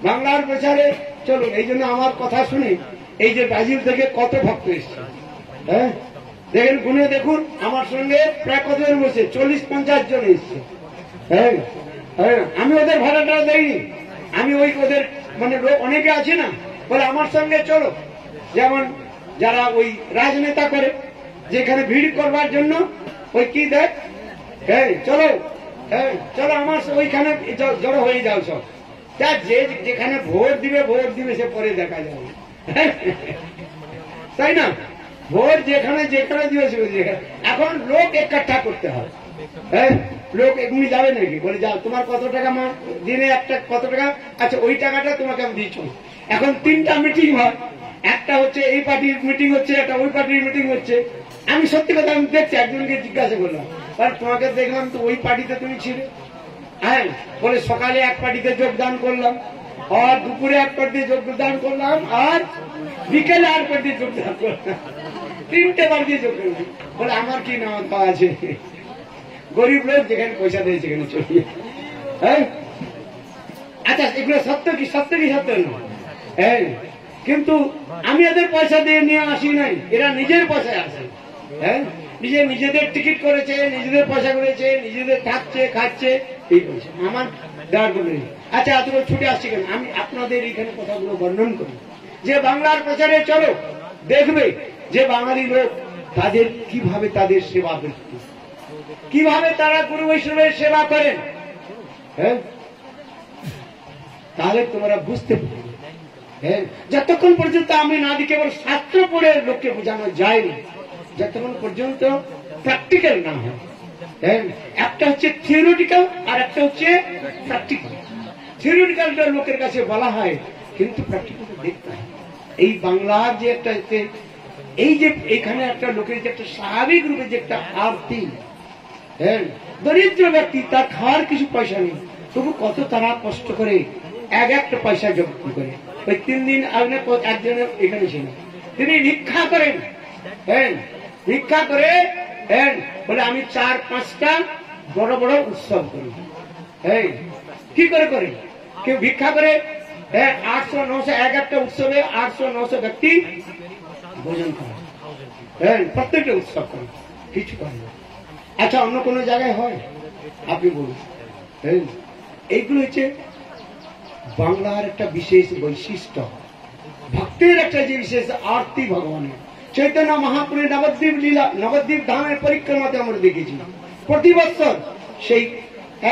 বাংলার প্রচারে চলুন। এই জন্য আমার কথা শুনে এই যে ব্রাজিল থেকে কত ভক্ত এসছে, দেখেন গুনে দেখুন, আমার সঙ্গে প্রায় কতজন বসে 40-50 জন এসছে। আমি ওদের ভাড়াটা দেইনি, আমি ওদের মানে অনেকে আছে না, বলে আমার সঙ্গে চলো। যেমন যারা ওই রাজনেতা করে, যেখানে ভিড় করবার জন্য ওই কি দেয়, চলো চলো আমার ওইখানে জড়ো হয়ে যাও সব। তা যেখানে ভোট দিবে সে পরে দেখা যাবে, তাই না? ভোট যেখানে দিবে এখন লোক একঠা করতে হবে। লোক এমনি যাবে নাকি, বলে যাও তোমার কত টাকা দিনে একটা কত টাকা, আচ্ছা ওই টাকাটা তোমাকে আমি দিচ্ছ। এখন 3টা মিটিং হয়, একটা হচ্ছে এই পার্টির মিটিং হচ্ছে, একটা ওই পার্টির মিটিং হচ্ছে। আমি সত্যি কথা আমি দেখছি, একজনকে জিজ্ঞাসা করলাম, কারণ তোমাকে দেখলাম তো ওই পার্টিতে তুমি ছিলে। হ্যাঁ, বলে সকালে এক পার্টিতে যোগদান করলাম, আর দুপুরে এক পার্টিতে যোগদান করলাম, আর বিকেলে আর পার্টিতে যোগদান করলাম, 3টে পার্টি যোগ করলাম। বলে আমার কি নাম আছে, গরিব লোক যেখানে পয়সা দেয় সেখানে চলিয়ে। হ্যাঁ, আচ্ছা এগুলো সত্য কি সত্য নয়। হ্যাঁ, কিন্তু আমি এদের পয়সা দিয়ে নিয়ে আসি নাই, এরা নিজের পয়সায় আসে। হ্যাঁ, নিজেদের টিকিট করেছে, নিজেদের পয়সা করেছে, নিজেদের থাকছে খাচ্ছে, এই পয়সা আমার দেওয়ার কোনো নেই। আচ্ছা এতগুলো ছুটে আসছি কেন, আমি আপনাদের এইখানে কথাগুলো বর্ণন করি যে বাংলার প্রচারে চলো, দেখবে যে বাঙালি লোক তাদের কিভাবে তাদের সেবা বৃত্তি, কিভাবে তারা গুরু বৈষ্ণবের সেবা করেন। হ্যাঁ, তাহলে তোমরা বুঝতে পারবে। হ্যাঁ, যতক্ষণ পর্যন্ত আমি না দিই, কেবল শাস্ত্র পড়ে লোককে বোঝানো যায় না, যতক্ষণ পর্যন্ত প্র্যাকটিক্যাল না হয়। হ্যাঁ, একটা হচ্ছে থিওরিটিক্যাল আর একটা হচ্ছে প্র্যাকটিক্যাল। থিওরিটিক্যালটা লোকের কাছে বলা হয়, কিন্তু প্র্যাকটিক্যালটা দেখতে হয়। এই বাংলার যে একটা এই যে এখানে একটা লোকের যে একটা স্বাভাবিক রূপে যে একটা আরতি, হ্যাঁ, দরিদ্র ব্যক্তি তার খাওয়ার কিছু পয়সা নেই, তবু কত তারা কষ্ট করে একটা পয়সা জব্দ করে। ওই 3 দিন আগে একজনের এখানে ছিল, তিনি ভিক্ষা করেন। হ্যাঁ, ভিক্ষা করে, হ্যাঁ, বলে আমি 4-5টা বড় বড় উৎসব করি। হ্যাঁ, কি করে কেউ ভিক্ষা করে, হ্যাঁ, 800-900 একটা উৎসবে 800-900 ব্যক্তি ভোজন করে। হ্যাঁ, প্রত্যেকটা উৎসব করে, কিছু করে না। আচ্ছা অন্য কোন জায়গায় হয় আপনি বলুন। হ্যাঁ, এইগুলো হচ্ছে বাংলার একটা বিশেষ বৈশিষ্ট্য, ভক্তের একটা যে বিশেষ আরতি ভগবানের। চৈতন্য মহাপুরের নবদ্বীপ লীলা, নবদ্বীপ ধামের পরিক্রমাতে আমরা দেখেছি প্রতি বছর সেই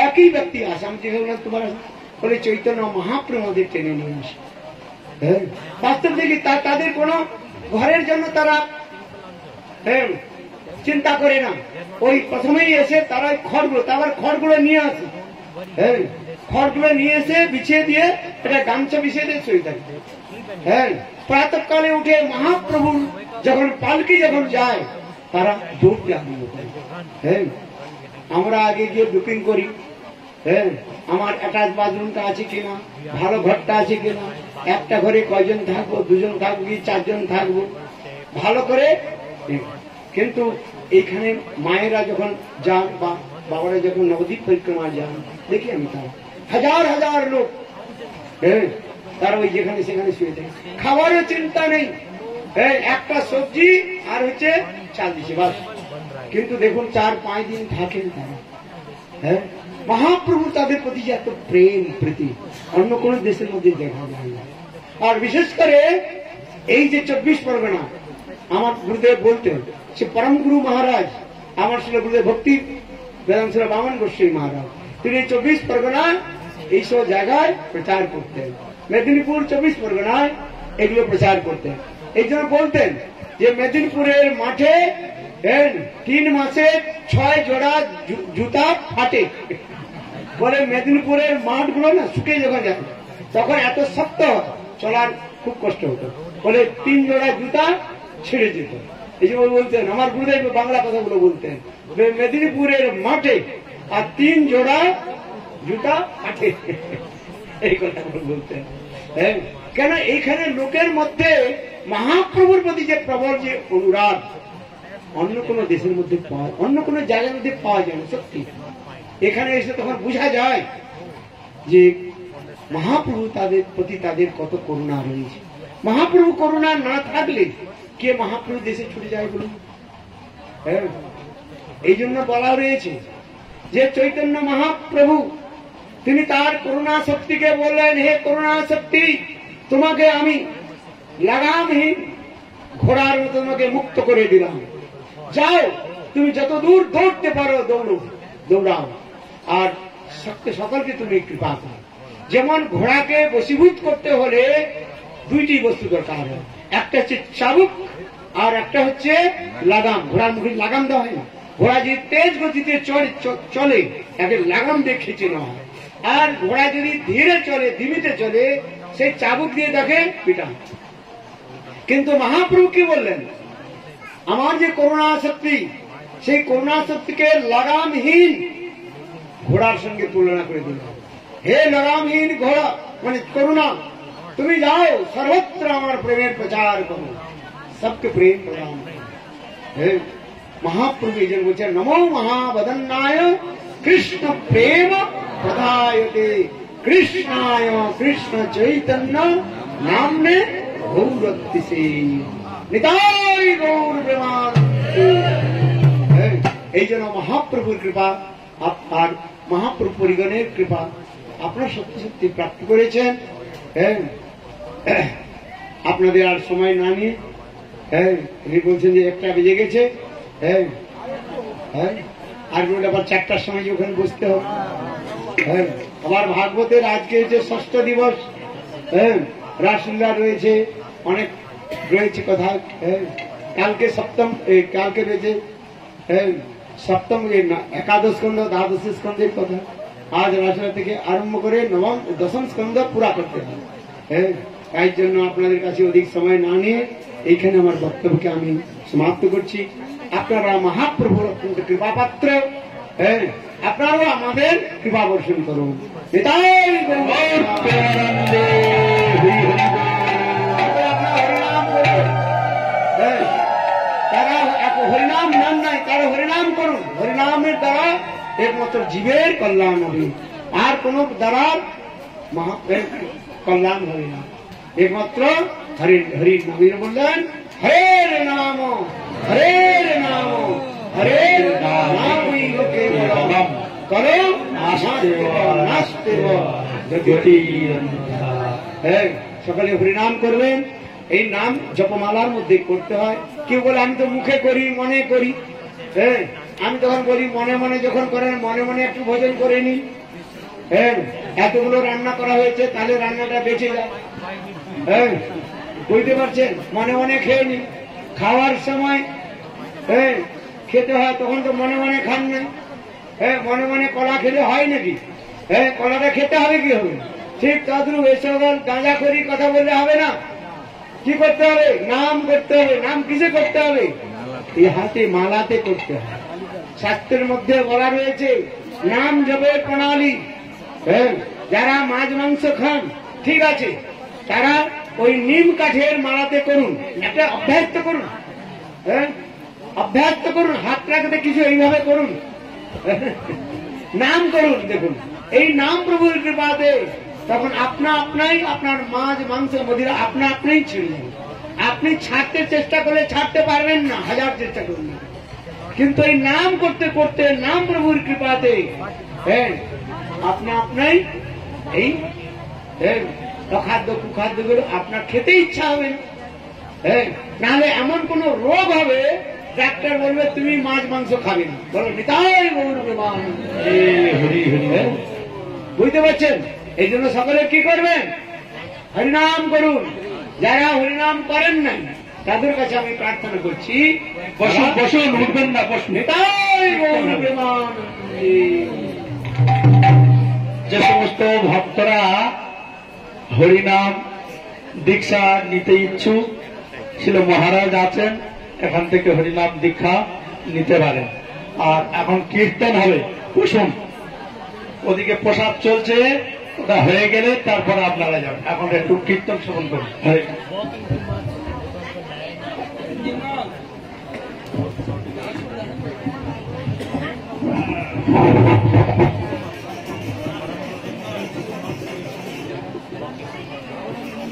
একই ব্যক্তি আসে। আমি যে বললাম তোমার বলে চৈতন্য মহাপুর আমাদের টেনে নিয়ে আসে। বাস্তব দেখি তাদের কোন ঘরের জন্য তারা হ্যাঁ, চিন্তা করে না, ওই প্রথমেই এসে তারা খড়গুলো, তারপর খড়গুলো নিয়ে আসে, হ্যাঁ, খড়গুলো নিয়ে এসে বিছিয়ে দিয়ে এটা গামছা বিছিয়ে দিয়ে শুয়ে থাকে। হ্যাঁ, প্রাতঃকালে উঠে মহাপ্রভু যখন পালকি যখন যায় তারা দৌড়তে আরম্ভ করে। হ্যাঁ, আমরা আগে গিয়ে বুকিং করি, হ্যাঁ, আমার অ্যাটাচ বাথরুমটা আছে কিনা, ভালো ঘরটা আছে কিনা, একটা ঘরে কয়জন থাকবো, দুজন থাকবো কি চারজন থাকবো, ভালো করে। কিন্তু এইখানে মায়েরা যখন যান বা বাবারা যখন নবদ্বীপ পরিক্রমা যান, দেখি আমি তারা হাজার হাজার লোক, হ্যাঁ, তারা ওই যেখানে সেখানে শুয়ে থাকে, খাবারের চিন্তা নেই, হ্যাঁ, একটা সবজি আর হচ্ছে চাল দিচ্ছে বাস। কিন্তু দেখুন 4-5 দিন থাকেন তারা। হ্যাঁ, মহাপ্রভু তাদের প্রতি যে এত প্রেম প্রীতি অন্য কোন দেশের মধ্যে দেখা যায় না। আর বিশেষ করে এই যে 24 পরগনা, আমার গুরুদেব বলতেন, সে পরম গুরু মহারাজ আমার ছিল গুরুদেব ভক্তি বেদান্ত বামন গোস্বামী মহারাজ, তিনি 24 পরগনা এইসব জায়গায় প্রচার করতেন। মেদিনীপুর 24 পরগনায় এগুলো প্রচার করতেন। এই জন্য বলতেন যে মেদিনীপুরের মাঠে 3 মাসে 6 জোড়া জুতা ফাটে। বলে মেদিনীপুরের মাঠগুলো না শুকিয়ে যখন যায় তখন এত শক্ত চলার খুব কষ্ট হতো, বলে 3 জোড়া জুতা ছিঁড়ে যেত। এই যে বলতেন আমার গুরুদেব বাংলা কথাগুলো বলতেন, মেদিনীপুরের মাঠে আর 3 জোড়া জুতা ফাটে, এই কথাগুলো বলতেন। হ্যাঁ, কেন এইখানে লোকের মধ্যে মহাপ্রভুর প্রতি যে প্রবল যে অনুরাগ অন্য কোন দেশের মধ্যে পাওয়া, অন্য কোন জায়গার মধ্যে পাওয়া যায় না। সত্যি এখানে এসে তখন বোঝা যায় যে মহাপ্রভু তাদের প্রতি তাদের কত করুণা রয়েছে। মহাপ্রভু করুণা না থাকলে কে মহাপ্রভু দেশে ছুটে যায় বলুন? হ্যাঁ, এই জন্য বলা রয়েছে যে চৈতন্য মহাপ্রভু তিনি তার করুণা শক্তিকে বললেন, হে করুণা শক্তি, তোমাকে আমি লাগামহীন ঘোড়ার মতো তোমাকে মুক্ত করে দিলাম, যাও তুমি যত দূর দৌড়তে পারো দৌড়াও, আর সকলকে তুমি কৃপা করো। যেমন ঘোড়াকে বশীভূত করতে হলে 2টি বস্তু দরকার হয়, একটা হচ্ছে চাবুক আর একটা হচ্ছে লাগাম। ঘোড়ার মুখে লাগাম দেওয়া হয় না, ঘোড়া যদি তেজ গতিতে চলে তাকে লাগাম দিয়ে খিঁচে নেওয়া হয়, আর ঘোড়া যদি ধীরে চলে ধীমিতে চলে সেই চাবুক দিয়ে তাকে পিটান। কিন্তু মহাপ্রভু কি বললেন, আমার যে করুণা শক্তি, সেই করুণা শক্তিকে লাগামহীন ঘোড়ার সঙ্গে তুলনা করে দিল। হে লাগামহীন ঘোড়া মানে করুণা, তুমি যাও সর্বত্র আমার প্রেমের প্রচার করো, সবকে প্রেম প্রদান করো। হে মহাপ্রভু এই জন্য বলছেন, নমো মহাবদন্নায় কৃষ্ণ প্রেম প্রদায়তে কৃষ্ণায় কৃষ্ণ চৈতন্য নামনে গৌরতিসে নিতাই গৌর প্রেমানন্দে। এই জন্য মহাপ্রভুর কৃপা আর মহাপ্রভু পরিগণের কৃপা আপনারা সত্যি সত্যি প্রাপ্ত করেছেন। আপনাদের আর সময় না নিয়ে, তিনি বলছেন যে 1টা বেজে গেছে, আর আবার 4টার সময় ওখানে বসতে হবে। আবার ভাগবতের আজকে হচ্ছে 6ষ্ঠ দিবস, রাসলীলা রয়েছে, অনেক রয়েছে কথা। কালকে সপ্তম, কালকে রয়েছে সপ্তম একাদশ স্কন্ধ, দ্বাদশ স্কন্ধের কথা। আজ রাসলীলা থেকে আরম্ভ করে নবম 10ম স্কন্ধ পুরা করতে হবে। তাই জন্য আপনাদের কাছে অধিক সময় না নিয়ে এইখানে আমার বক্তব্যকে আমি সমাপ্ত করছি। আপনারা মহাপ্রভুর অত্যন্ত কৃপাপাত্র, আপনারাও আমাদের কৃপা বর্ষণ করুন। তারা হরিনাম নাম নাই, তারা হরিনাম করুন। হরিনামের দ্বারা একমাত্র জীবের কল্যাণ হবে, আর কোন দ্বারা কল্যাণ হবে না, একমাত্র হরির নামের বললেন হরের নাম হরের নাম হরের নাম করো সকলে হরিনাম করবেন। এই নাম জপমালার মধ্যে করতে হয়। কেউ বলে আমি তো মুখে করি, মনে করি। আমি তখন বলি মনে মনে যখন করেন মনে মনে একটু ভোজন করে নি। এতগুলো রান্না করা হয়েছে, তাহলে রান্নাটা বেঁচে যায়। বুঝতে পারছেন, মনে মনে খেয়ে নি। খাওয়ার সময় হ্যাঁ খেতে হয়, তখন তো মনে মনে খান না। হ্যাঁ মনে মনে কলা খেলে হয় নাকি? হ্যাঁ কলাটা খেতে হবে কি হবে? ঠিক তদ্রুপ এই সকল গাঁজা করি কথা বললে হবে না। কি করতে হবে? নাম করতে হবে। নাম কিসে করতে হবে? এই হাতে মালাতে করতে হবে। শাস্ত্রের মধ্যে বলা রয়েছে নাম জপের প্রণালী। হ্যাঁ যারা মাছ মাংস খান ঠিক আছে, তারা ওই নিম কাঠের মালাতে করুন, একটা অভ্যাস তো করুন। হ্যাঁ অভ্যাস তো করুন, হাত রাখতে কিছু এইভাবে করুন, নাম করুন। দেখুন এই নাম প্রভুর কৃপাতে তখন আপনা আপনাই আপনার মাছ মাংস মদিরা আপনা আপনিই ছেড়ে যাবে। আপনি ছাড়তে চেষ্টা করলে ছাড়তে পারবেন না, হাজার চেষ্টা করুন, কিন্তু এই নাম করতে করতে নাম প্রভুর কৃপাতে হ্যাঁ আপনা আপনাই এই অখাদ্য কুখাদ্যগুলো আপনার খেতে ইচ্ছা হবে না। হ্যাঁ নাহলে এমন কোন রোগ হবে ডাক্তার বলবে তুমি মাছ মাংস খাবে না। বলো নিতাই গৌর প্রেমান। বুঝতে পারছেন? এই জন্য সকলে কি করবেন? হরিনাম করুন। যারা হরিনাম করেন নাই তাদের কাছে আমি প্রার্থনা করছি, বসুন, উঠবেন না, বসুন। নিতাই গৌর প্রেমান। যে সমস্ত ভক্তরা হরিনাম দীক্ষা নিতে ইচ্ছুক ছিল মহারাজ আছেন, এখান থেকে হরিনাম দীক্ষা নিতে পারেন। আর এখন কীর্তন হবে, বসুন। ওদিকে প্রসাদ চলছে, ওটা হয়ে গেলে তারপরে আপনারা যাবেন। এখন একটু কীর্তন শ্রবণ করুন। হরে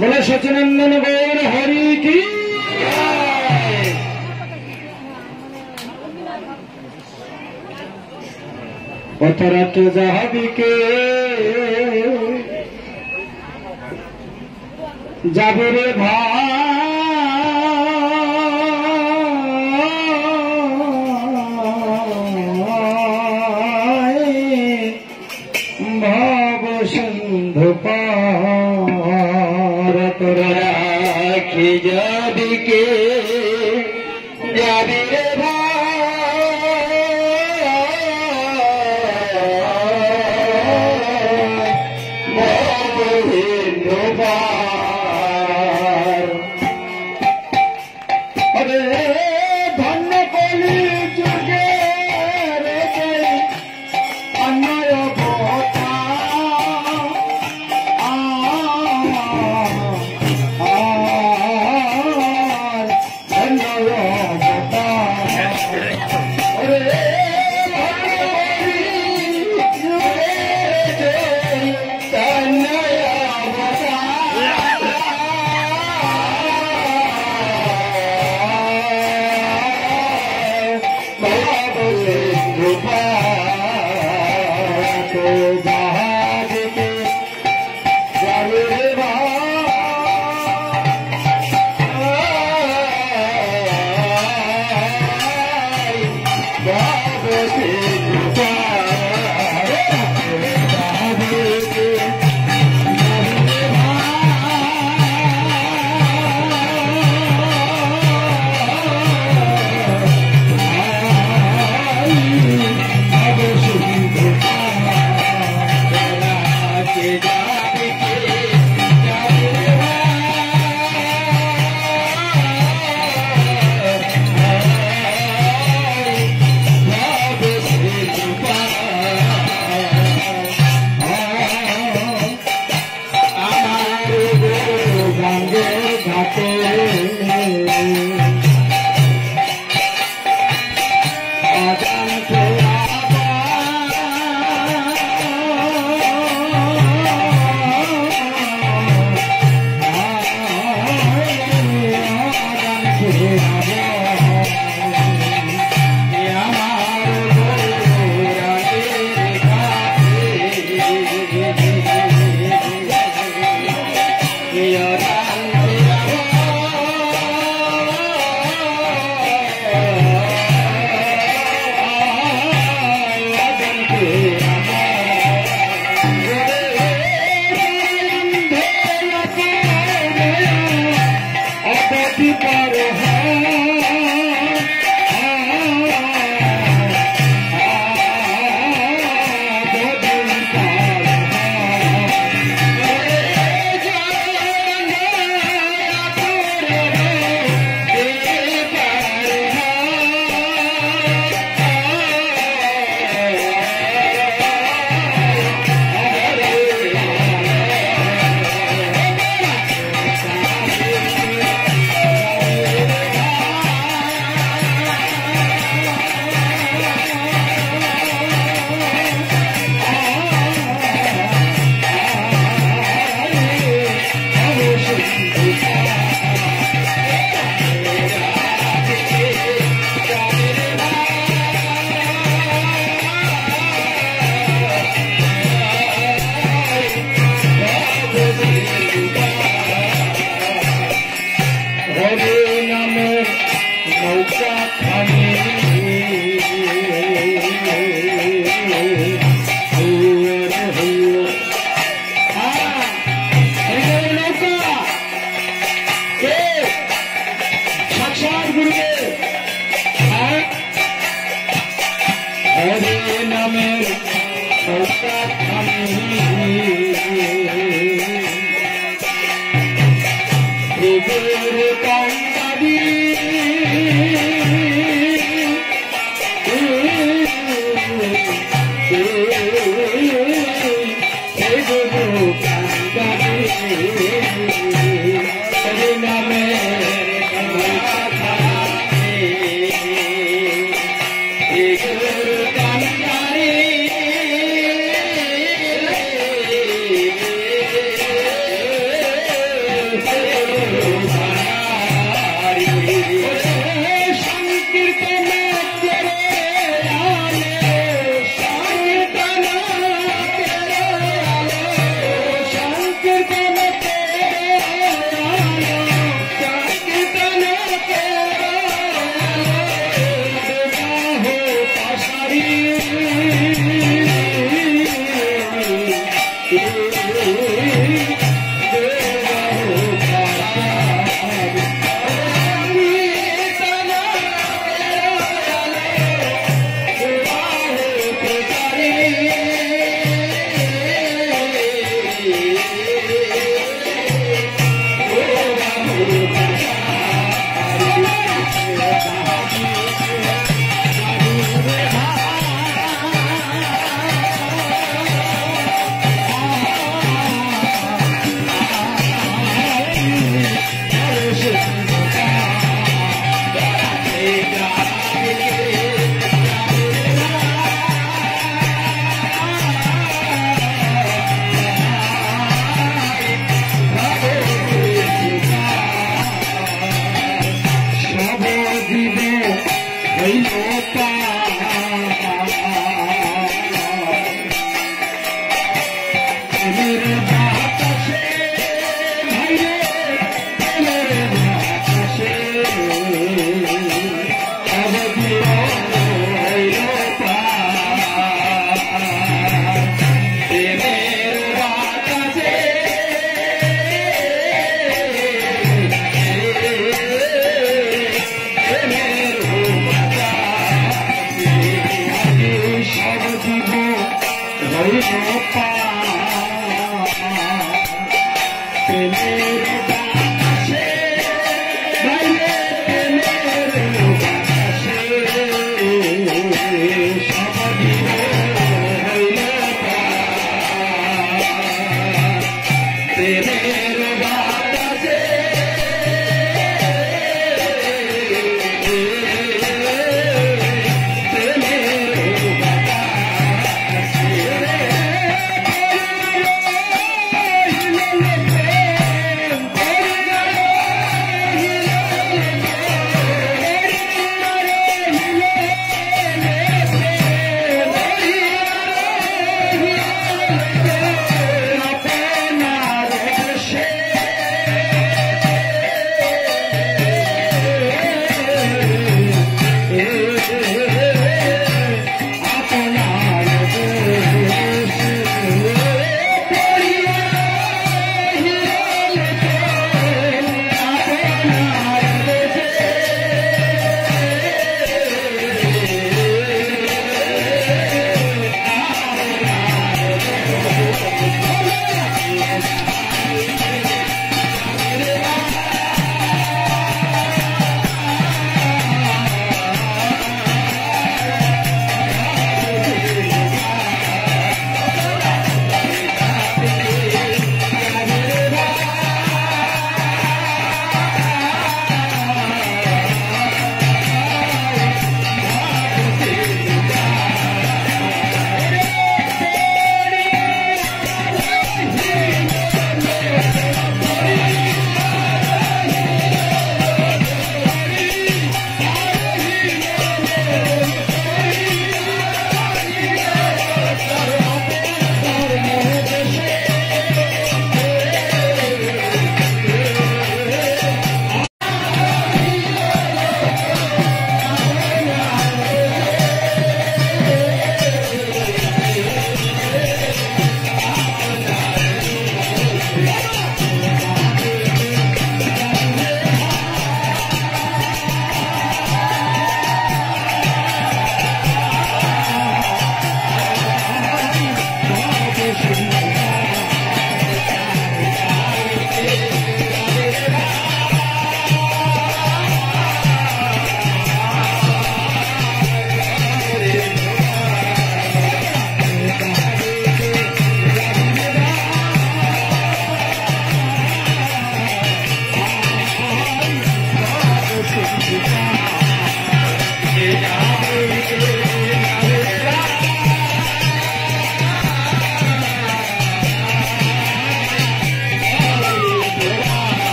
বলে সচিনন্দন গৌর হরি কি পথরাত যাহাবিকে যাবে রে ভাই ভব সিন্ধু পার রাখি যাবিকে যাবে রে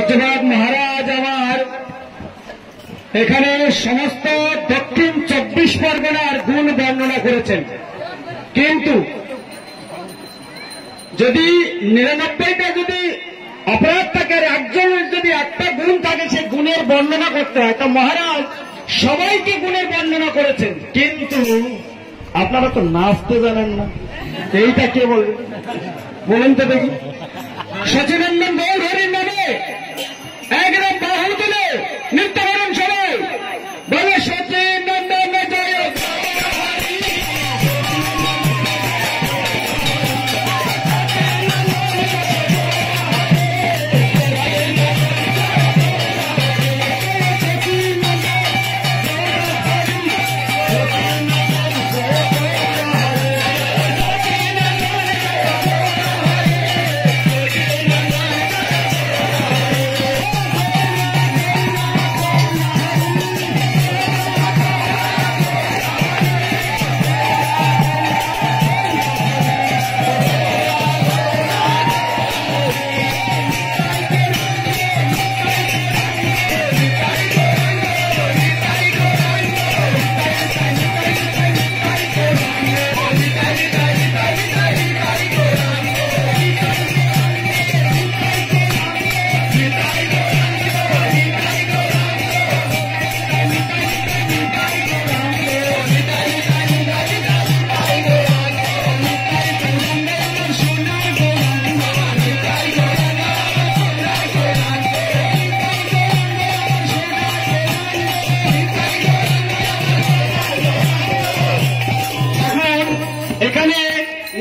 পূজ্যপাদ মহারাজ আমার এখানে সমস্ত দক্ষিণ 24 পরগনার গুণ বর্ণনা করেছেন, কিন্তু যদি 99টা যদি অপরাধ থাকে আর একজনের যদি একটা গুণ থাকে, সে গুণের বর্ণনা করতে হয়, তো মহারাজ সবাইকে গুণের বর্ণনা করেছেন, কিন্তু আপনারা তো নাচতে জানেন না। এইটা কে বলবেন বলেন তো দেখি? সচিনন্দন গৌর হরির নামে একদম বাহু তুলে নৃত্য করেন সবাই, বলে সচিনন্দন জয়।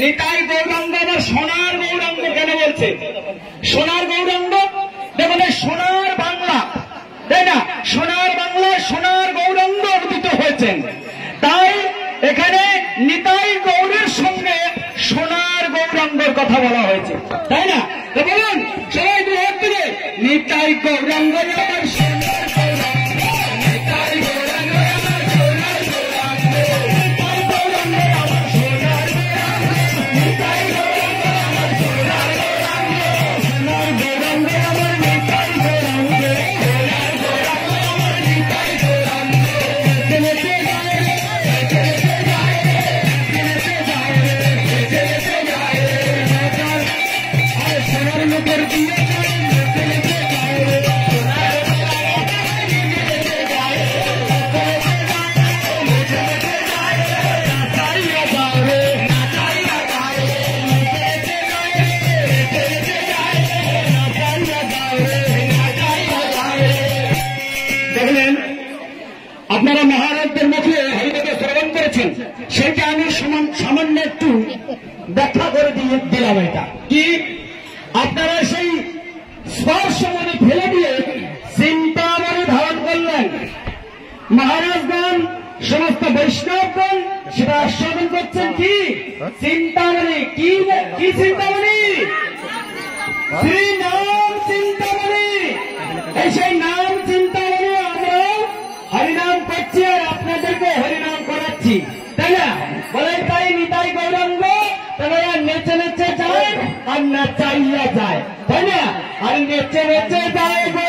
নিতাই গৌরাঙ্গ আবার সোনার গৌরাঙ্গ কেন বলছে? সোনার গৌরাঙ্গ দেখুন, সোনার বাংলা, তাই না? সোনার বাংলায় সোনার গৌরাঙ্গ অবতীত হয়েছেন, তাই এখানে নিতাই গৌরের সঙ্গে সোনার গৌরাঙ্গের কথা বলা হয়েছে, তাই না? তো বলুন সবাই দু হাত তুলে, নিতাই গৌরাঙ্গ আমার সোনার গৌরাঙ্গ, নিতাই গৌরাঙ্গ আমার সোনার গৌরাঙ্গ, নিতাই গৌরাঙ্গ আমার সোনার গৌরাঙ্গ, নিতাই গৌরাঙ্গ আমার সোনার গৌরাঙ্গ, সোনার গৌরাঙ্গ আমার নিতাই গৌরাঙ্গ, সোনার গৌরাঙ্গ আমার নিতাই গৌরাঙ্গ, চলেতে যায় রে, চলেতে যায় রে, চলেতে যায় রে, চলেতে যায় রে, আর সোনার লোকের দিয়ে চলেতে যায় রে, সোনার চলেতে যায় রে, চলেতে যায় রে, নাচাইয়া যায় রে, নাচাইয়া যায় রে, চলেতে যায় রে, চলেতে যায় রে, নাচাইয়া যায় রে, নাচাইয়া যায় রে। দেখলেন আপনারা মহারাজদের মুখে হরিদেবে শ্রবণ করেছেন, সেটা আমি সামান্য একটু ব্যাখ্যা করে দিলাম। এটা কি আপনারা সেই স্পর্শ মনে ফেলে দিয়ে চিন্তামণি ধারণ করলেন, মহারাজগণ সমস্ত বৈষ্ণবগণ সেটা আস্বাদন করছেন কি চিন্তামণি, কি চিন্তামণি? শ্রী নাম চিন্তামণি। এই সেই নাম চিন্তামণি আমরা হরিনাম করছি আর আপনাদেরকে হরিনাম করাচ্ছি, তাই না? বলেন তাই নিতাই গৌরাঙ্গ, তাহলে নেচে নেচে যায় আর নাচাইয়া যায়, তাই না? আর নেচে নেচে যায় গো।